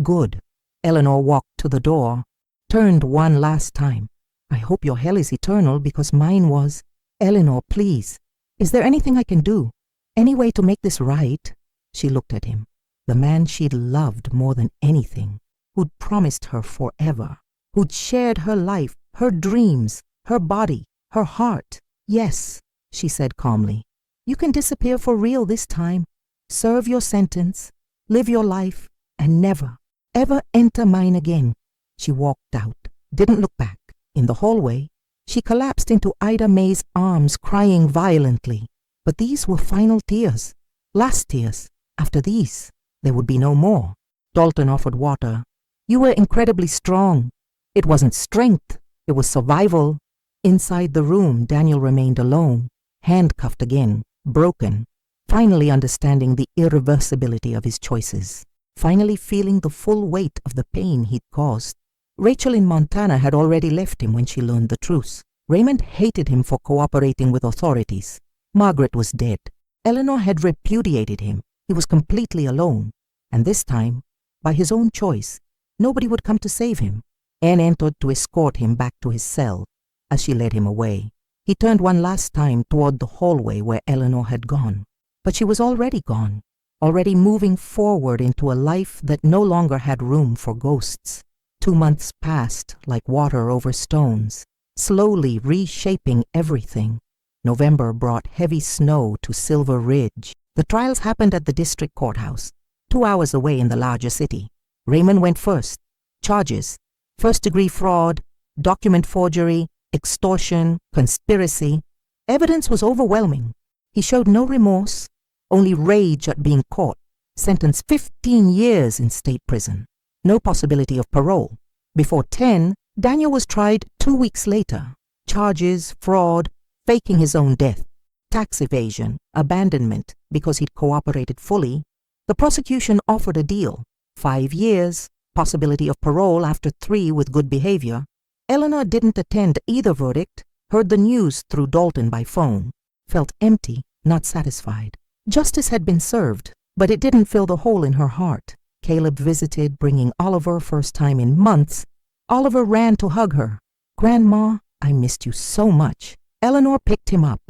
Good. Eleanor walked to the door, turned one last time. I hope your hell is eternal because mine was. Eleanor, please. Is there anything I can do? Any way to make this right? She looked at him. The man she'd loved more than anything, who'd promised her forever, who'd shared her life, her dreams, her body, her heart. Yes, she said calmly. You can disappear for real this time. Serve your sentence, live your life, and never, ever enter mine again. She walked out, didn't look back. In the hallway, she collapsed into Ida May's arms, crying violently. But these were final tears. Last tears. After these, there would be no more. Dalton offered water. You were incredibly strong. It wasn't strength. It was survival. Inside the room, Daniel remained alone, handcuffed again, broken, finally understanding the irreversibility of his choices, finally feeling the full weight of the pain he'd caused. Rachel in Montana had already left him when she learned the truth. Raymond hated him for cooperating with authorities. Margaret was dead. Eleanor had repudiated him. He was completely alone. And this time, by his own choice, nobody would come to save him. Anne entered to escort him back to his cell. As she led him away, he turned one last time toward the hallway where Eleanor had gone. But she was already gone, already moving forward into a life that no longer had room for ghosts. 2 months passed like water over stones, slowly reshaping everything. November brought heavy snow to Silver Ridge. The trials happened at the district courthouse, 2 hours away in the larger city. Raymond went first. Charges: first-degree fraud, document forgery, extortion, conspiracy. Evidence was overwhelming. He showed no remorse, only rage at being caught. Sentenced 15 years in state prison. No possibility of parole. Before 10, Daniel was tried 2 weeks later. Charges: fraud, faking his own death, tax evasion, abandonment because he'd cooperated fully. The prosecution offered a deal: 5 years, possibility of parole after 3 with good behavior. Eleanor didn't attend either verdict, heard the news through Dalton by phone, felt empty, not satisfied. Justice had been served, but it didn't fill the hole in her heart. Caleb visited, bringing Oliver, first time in months. Oliver ran to hug her. Grandma, I missed you so much. Eleanor picked him up.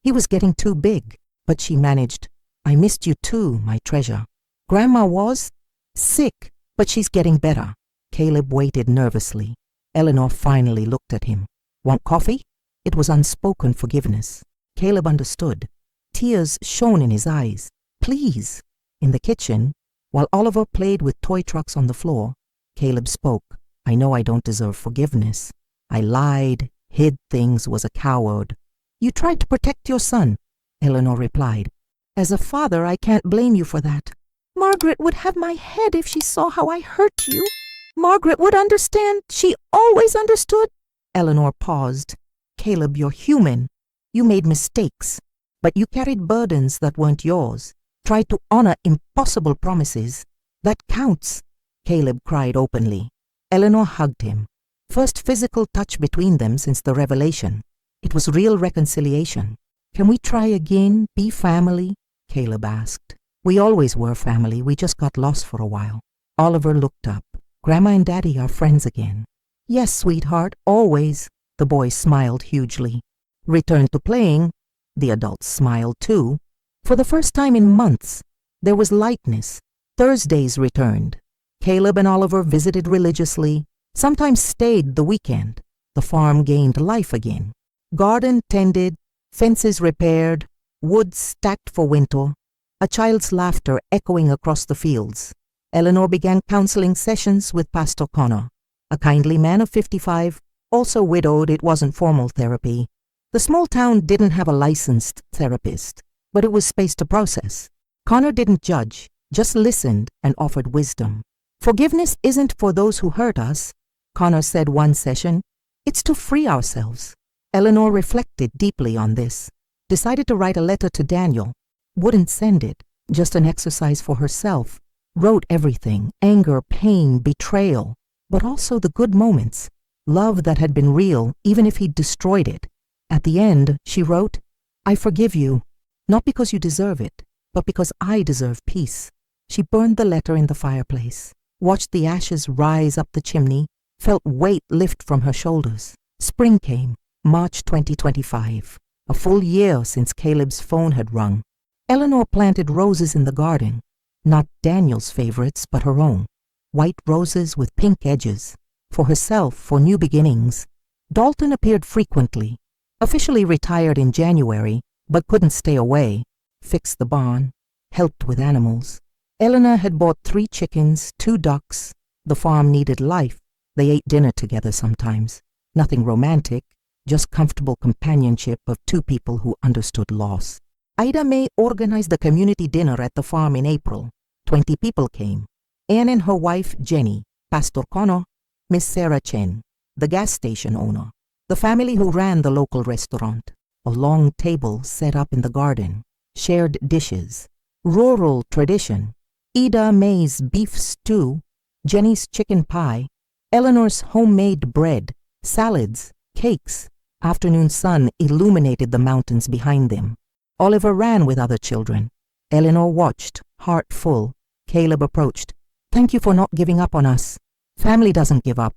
He was getting too big, but she managed. I missed you too, my treasure. Grandma was sick, but she's getting better. Caleb waited nervously. Eleanor finally looked at him. Want coffee? It was unspoken forgiveness. Caleb understood. Tears shone in his eyes. Please. In the kitchen, while Oliver played with toy trucks on the floor, Caleb spoke. I know I don't deserve forgiveness. I lied, hid things, was a coward. You tried to protect your son, Eleanor replied. As a father, I can't blame you for that. Margaret would have my head if she saw how I hurt you. Margaret would understand. She always understood. Eleanor paused. Caleb, you're human. You made mistakes, but you carried burdens that weren't yours. Tried to honor impossible promises. That counts. Caleb cried openly. Eleanor hugged him. First physical touch between them since the revelation. It was real reconciliation. Can we try again, be family? Caleb asked. We always were family, we just got lost for a while. Oliver looked up. Grandma and Daddy are friends again. Yes, sweetheart, always. The boy smiled hugely. Return to playing. The adults smiled too. For the first time in months, there was lightness. Thursdays returned. Caleb and Oliver visited religiously, sometimes stayed the weekend. The farm gained life again. Garden tended, fences repaired, wood stacked for winter, a child's laughter echoing across the fields. Eleanor began counseling sessions with Pastor Connor, a kindly man of 55, also widowed. It wasn't formal therapy. The small town didn't have a licensed therapist, but it was space to process. Connor didn't judge, just listened and offered wisdom. Forgiveness isn't for those who hurt us, Connor said one session. It's to free ourselves. Eleanor reflected deeply on this, decided to write a letter to Daniel. Wouldn't send it, just an exercise for herself. Wrote everything, anger, pain, betrayal, but also the good moments, love that had been real even if he'd destroyed it. At the end, she wrote, I forgive you, not because you deserve it, but because I deserve peace. She burned the letter in the fireplace, watched the ashes rise up the chimney, felt weight lift from her shoulders. Spring came, March 2025, a full year since Caleb's phone had rung. Eleanor planted roses in the garden, not Daniel's favorites, but her own. White roses with pink edges, for herself, for new beginnings. Dalton appeared frequently, officially retired in January, but couldn't stay away. Fixed the barn, helped with animals. Eleanor had bought 3 chickens, 2 ducks. The farm needed life. They ate dinner together sometimes. Nothing romantic, just comfortable companionship of 2 people who understood loss. Ida May organized a community dinner at the farm in April. 20 people came. Anne and her wife, Jenny, Pastor Connor, Miss Sarah Chen, the gas station owner, the family who ran the local restaurant. A long table set up in the garden, shared dishes, rural tradition. Ida May's beef stew, Jenny's chicken pie, Eleanor's homemade bread, salads, cakes. Afternoon sun illuminated the mountains behind them. Oliver ran with other children. Eleanor watched, heart full. Caleb approached. Thank you for not giving up on us. Family doesn't give up.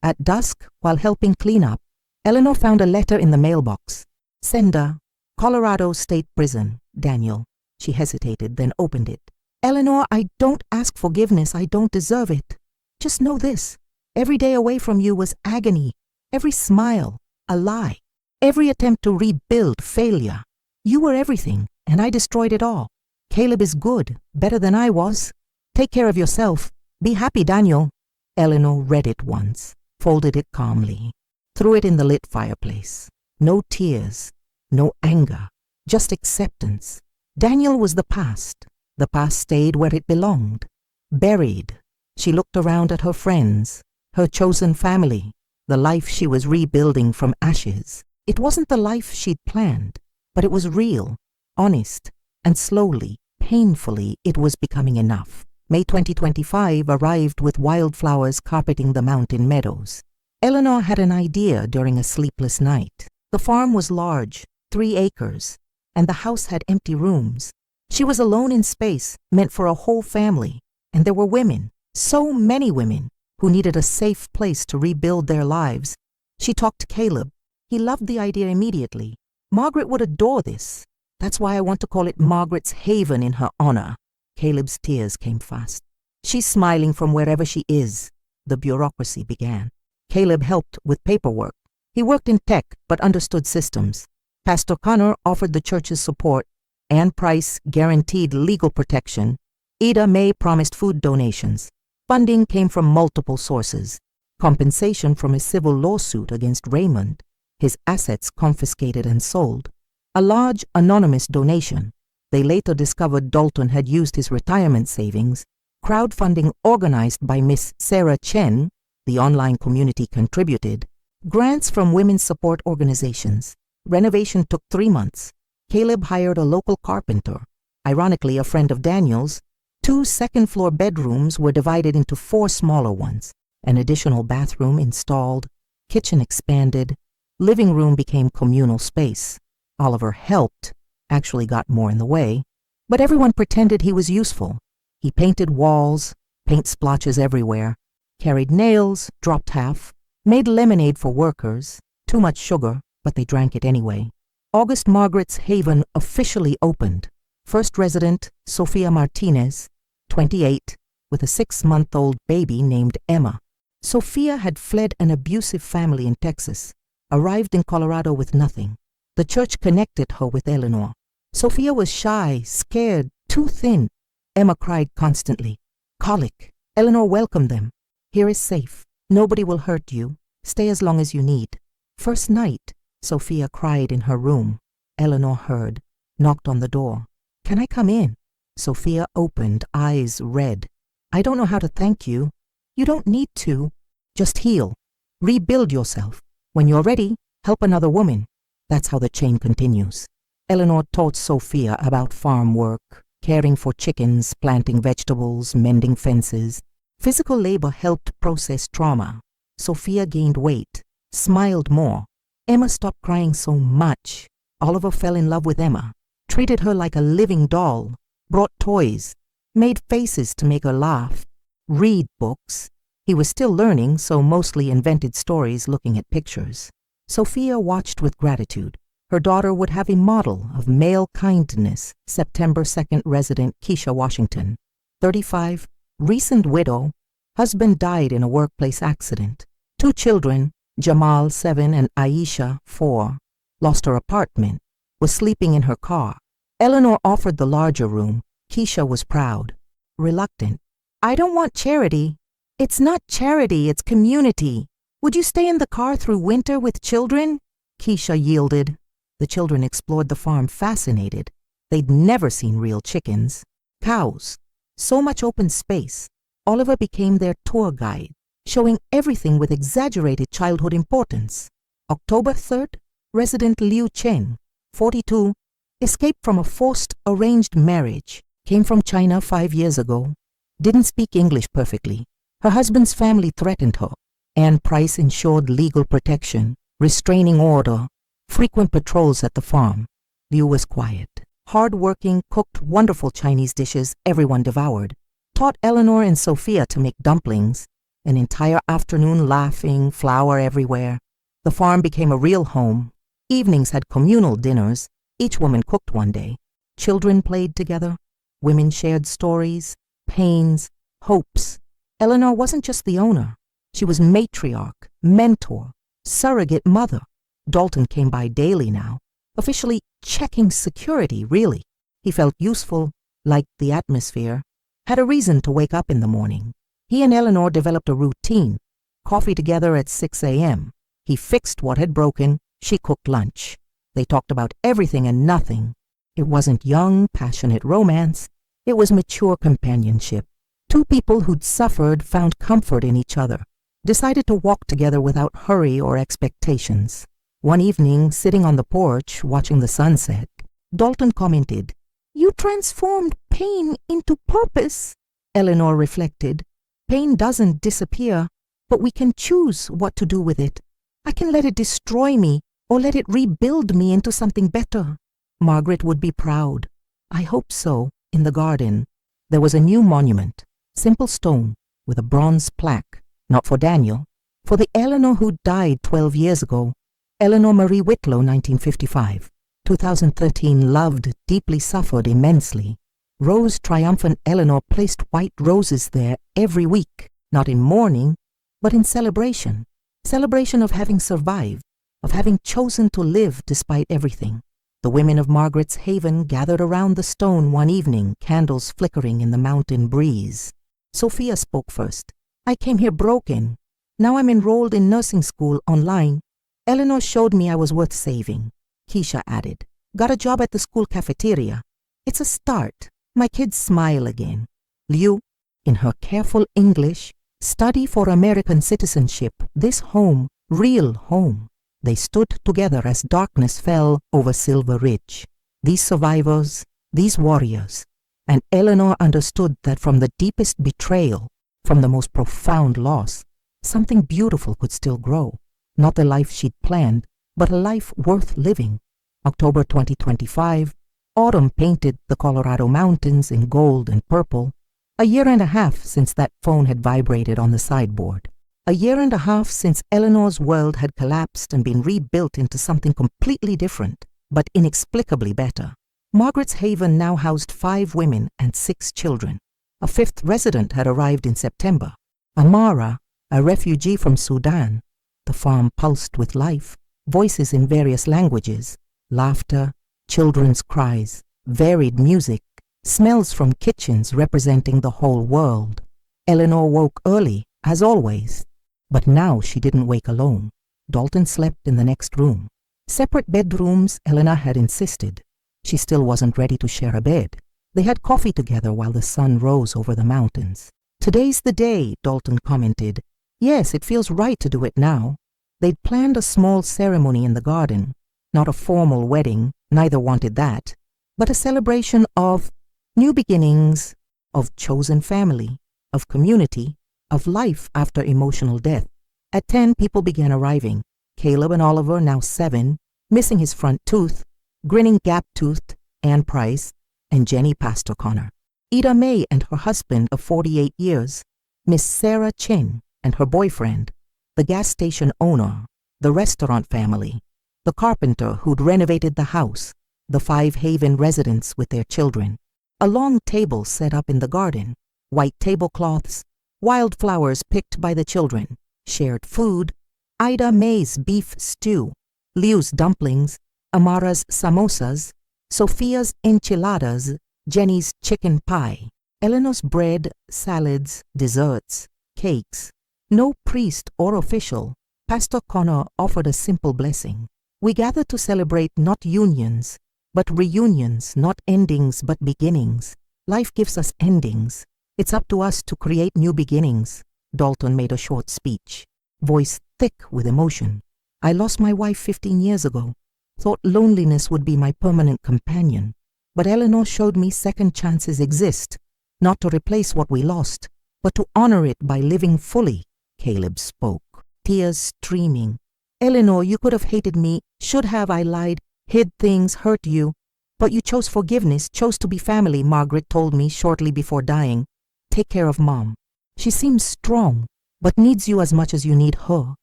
At dusk, while helping clean up, Eleanor found a letter in the mailbox. Sender, Colorado State Prison, Daniel. She hesitated, then opened it. Eleanor, I don't ask forgiveness. I don't deserve it. Just know this. Every day away from you was agony. Every smile, a lie. Every attempt to rebuild, failure. You were everything, and I destroyed it all. Caleb is good, better than I was. Take care of yourself. Be happy, Daniel. Eleanor read it once, folded it calmly, threw it in the lit fireplace. No tears, no anger, just acceptance. Daniel was the past. The past stayed where it belonged. Buried. She looked around at her friends, her chosen family, the life she was rebuilding from ashes. It wasn't the life she'd planned, but it was real, honest, and slowly, painfully, it was becoming enough. May 2025 arrived with wildflowers carpeting the mountain meadows. Eleanor had an idea during a sleepless night. The farm was large, 3 acres, and the house had empty rooms. She was alone in space, meant for a whole family, and there were women, so many women, who needed a safe place to rebuild their lives. She talked to Caleb. He loved the idea immediately. Margaret would adore this. That's why I want to call it Margaret's Haven in her honor. Caleb's tears came fast. She's smiling from wherever she is. The bureaucracy began. Caleb helped with paperwork. He worked in tech but understood systems. Pastor Connor offered the church's support. Ann Price guaranteed legal protection. Ida May promised food donations. Funding came from multiple sources. Compensation from a civil lawsuit against Raymond. His assets confiscated and sold. A large anonymous donation. They later discovered Dalton had used his retirement savings. Crowdfunding organized by Miss Sarah Chen, the online community contributed. Grants from women's support organizations. Renovation took 3 months. Caleb hired a local carpenter, ironically a friend of Daniel's. 2 second-floor bedrooms were divided into 4 smaller ones. An additional bathroom installed. Kitchen expanded. Living room became communal space. Oliver helped, actually got more in the way, but everyone pretended he was useful. He painted walls, paint splotches everywhere, carried nails, dropped half, Made lemonade for workers, too much sugar, but they drank it anyway. August Margaret's Haven officially opened. First resident, Sofia Martinez, 28, with a 6-month-old baby named Emma. Sofia had fled an abusive family in Texas, arrived in Colorado with nothing. The church connected her with Eleanor. Sofia was shy, scared, too thin. Emma cried constantly. Colic. Eleanor welcomed them. Here is safe. Nobody will hurt you. Stay as long as you need. First night, Sofia cried in her room. Eleanor heard, knocked on the door. Can I come in? Sofia opened, eyes red. I don't know how to thank you. You don't need to. Just heal. Rebuild yourself. When you're ready, help another woman. That's how the chain continues. Eleanor taught Sofia about farm work, caring for chickens, planting vegetables, mending fences. Physical labor helped process trauma. Sofia gained weight, smiled more. Emma stopped crying so much. Oliver fell in love with Emma, treated her like a living doll, brought toys, made faces to make her laugh, read books. He was still learning, so mostly invented stories looking at pictures. Sofia watched with gratitude. Her daughter would have a model of male kindness, September 2nd resident Keisha Washington, 35, recent widow, husband died in a workplace accident. 2 children, Jamal, 7, and Aisha, 4, lost her apartment, was sleeping in her car. Eleanor offered the larger room. Keisha was proud, reluctant. I don't want charity. It's not charity, it's community. Would you stay in the car through winter with children? Keisha yielded. The children explored the farm fascinated. They'd never seen real chickens. Cows. So much open space. Oliver became their tour guide, showing everything with exaggerated childhood importance. October 3rd, resident Liu Chen, 42, escaped from a forced arranged marriage, came from China 5 years ago, didn't speak English perfectly. Her husband's family threatened her. Anne Price ensured legal protection, restraining order, frequent patrols at the farm. Liu was quiet. Hard-working, cooked wonderful Chinese dishes everyone devoured. Taught Eleanor and Sofia to make dumplings. An entire afternoon laughing, flour everywhere. The farm became a real home. Evenings had communal dinners. Each woman cooked one day. Children played together. Women shared stories, pains, hopes. Eleanor wasn't just the owner. She was matriarch, mentor, surrogate mother. Dalton came by daily now, officially checking security, really. He felt useful, liked the atmosphere, had a reason to wake up in the morning. He and Eleanor developed a routine. Coffee together at 6 a.m. He fixed what had broken. She cooked lunch. They talked about everything and nothing. It wasn't young, passionate romance. It was mature companionship. 2 people who'd suffered found comfort in each other, decided to walk together without hurry or expectations. One evening, sitting on the porch, watching the sunset, Dalton commented, "You transformed pain into purpose." Eleanor reflected, "Pain doesn't disappear, but we can choose what to do with it. I can let it destroy me or let it rebuild me into something better." Margaret would be proud. I hope so. In the garden, there was a new monument, simple stone, with a bronze plaque, not for Daniel, for the Eleanor who died 12 years ago. Eleanor Marie Whitlow, 1955. 2013, loved, deeply suffered immensely. Rose triumphant Eleanor placed white roses there every week, not in mourning, but in celebration. Celebration of having survived, of having chosen to live despite everything. The women of Margaret's Haven gathered around the stone one evening, candles flickering in the mountain breeze. Sofia spoke first. "I came here broken. Now I'm enrolled in nursing school online. Eleanor showed me I was worth saving." Keisha added, "Got a job at the school cafeteria. It's a start. My kids smile again." Liu, in her careful English, "Study for American citizenship. This home, real home." They stood together as darkness fell over Silver Ridge. These survivors, these warriors. And Eleanor understood that from the deepest betrayal, from the most profound loss, something beautiful could still grow. Not the life she'd planned, but a life worth living. October 2025, autumn painted the Colorado mountains in gold and purple. A year and a half since that phone had vibrated on the sideboard. A year and a half since Eleanor's world had collapsed and been rebuilt into something completely different, but inexplicably better. Margaret's haven now housed 5 women and 6 children. A 5th resident had arrived in September. Amara, a refugee from Sudan. The farm pulsed with life, voices in various languages, laughter, children's cries, varied music, smells from kitchens representing the whole world. Eleanor woke early, as always. But now she didn't wake alone. Dalton slept in the next room. Separate bedrooms, Eleanor had insisted. She still wasn't ready to share a bed. They had coffee together while the sun rose over the mountains. "Today's the day," Dalton commented. "Yes, it feels right to do it now." They'd planned a small ceremony in the garden. Not a formal wedding, neither wanted that, but a celebration of new beginnings, of chosen family, of community, of life after emotional death. At 10, people began arriving. Caleb and Oliver, now 7, missing his front tooth, grinning gap-toothed, Ann Price, and Jenny Pastor Connor. Ida May and her husband of 48 years, Miss Sarah Chin and her boyfriend, the gas station owner, the restaurant family, the carpenter who'd renovated the house, the 5 Haven residents with their children. A long table set up in the garden, white tablecloths, wildflowers picked by the children, shared food, Ida May's beef stew, Liu's dumplings, Amara's samosas, Sophia's enchiladas, Jenny's chicken pie, Eleanor's bread, salads, desserts, cakes. No priest or official, Pastor Connor offered a simple blessing. "We gather to celebrate not unions, but reunions, not endings, but beginnings. Life gives us endings. It's up to us to create new beginnings." Dalton made a short speech, voice thick with emotion. "I lost my wife 15 years ago. Thought loneliness would be my permanent companion. But Eleanor showed me second chances exist, not to replace what we lost, but to honor it by living fully." Caleb spoke, tears streaming. "Eleanor, you could have hated me, should have I lied, hid things, hurt you. But you chose forgiveness, chose to be family," Margaret told me shortly before dying. "Take care of Mom. She seems strong, but needs you as much as you need her.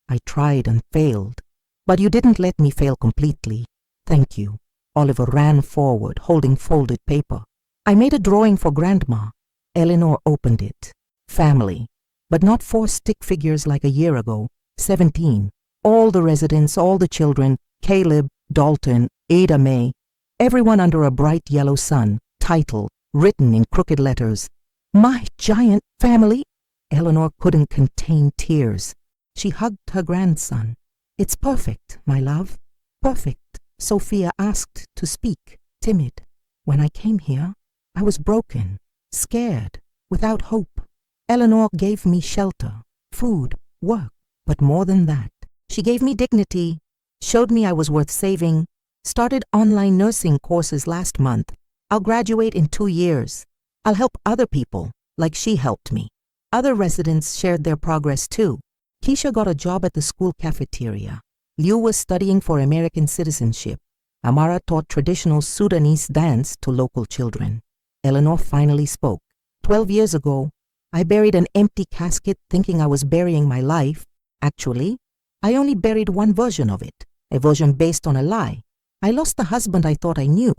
I tried and failed, but you didn't let me fail completely. Thank you." Oliver ran forward, holding folded paper. "I made a drawing for Grandma." Eleanor opened it. Family, but not 4 stick figures like a year ago. 17. All the residents, all the children, Caleb, Dalton, Ada May, everyone under a bright yellow sun, title, written in crooked letters. "My giant family." Eleanor couldn't contain tears. She hugged her grandson. "It's perfect, my love, perfect." Sophia asked to speak, timid. "When I came here, I was broken, scared, without hope. Eleanor gave me shelter, food, work, but more than that. She gave me dignity, showed me I was worth saving, started online nursing courses last month. I'll graduate in 2 years. I'll help other people, like she helped me." Other residents shared their progress too. Keisha got a job at the school cafeteria. Liu was studying for American citizenship. Amara taught traditional Sudanese dance to local children. Eleanor finally spoke. 12 years ago, I buried an empty casket thinking I was burying my life. Actually, I only buried one version of it, a version based on a lie. I lost the husband I thought I knew,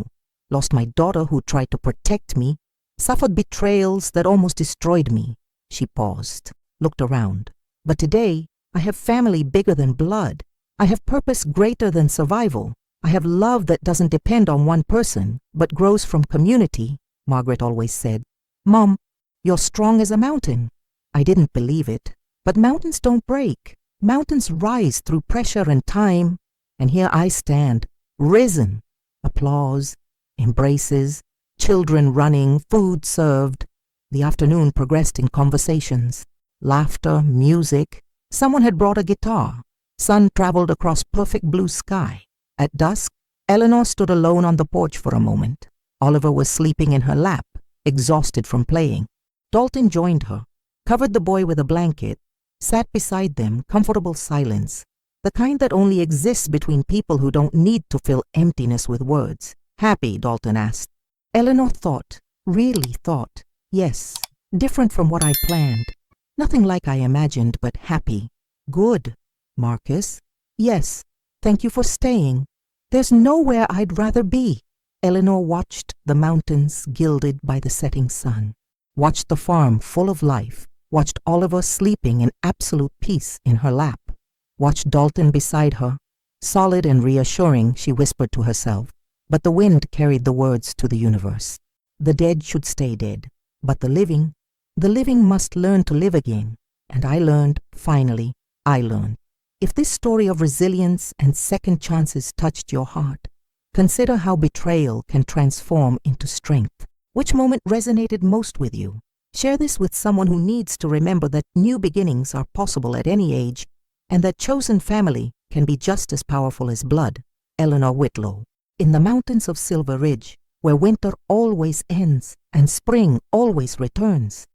lost my daughter who tried to protect me, suffered betrayals that almost destroyed me. She paused, looked around. But today, I have family bigger than blood. I have purpose greater than survival. I have love that doesn't depend on one person, but grows from community, Margaret always said. Mom, you're strong as a mountain. I didn't believe it. But mountains don't break. Mountains rise through pressure and time. And here I stand, risen. Applause, embraces, children running, food served. The afternoon progressed in conversations. Laughter, music. Someone had brought a guitar. Sun traveled across perfect blue sky. At dusk, Eleanor stood alone on the porch for a moment. Oliver was sleeping in her lap, exhausted from playing. Dalton joined her, covered the boy with a blanket, sat beside them, comfortable silence, the kind that only exists between people who don't need to fill emptiness with words. Happy, Dalton asked. Eleanor thought, really thought, yes, different from what I planned. Nothing like I imagined, but happy. Good, Marcus. Yes, thank you for staying. There's nowhere I'd rather be. Eleanor watched the mountains gilded by the setting sun, watched the farm full of life, watched Oliver sleeping in absolute peace in her lap, watched Dalton beside her. Solid and reassuring, she whispered to herself, but the wind carried the words to the universe. The dead should stay dead, but the living must learn to live again. And I learned, finally, I learned. If this story of resilience and second chances touched your heart, consider how betrayal can transform into strength. Which moment resonated most with you? Share this with someone who needs to remember that new beginnings are possible at any age, and that chosen family can be just as powerful as blood. Eleanor Whitlow. In the mountains of Silver Ridge, where winter always ends and spring always returns,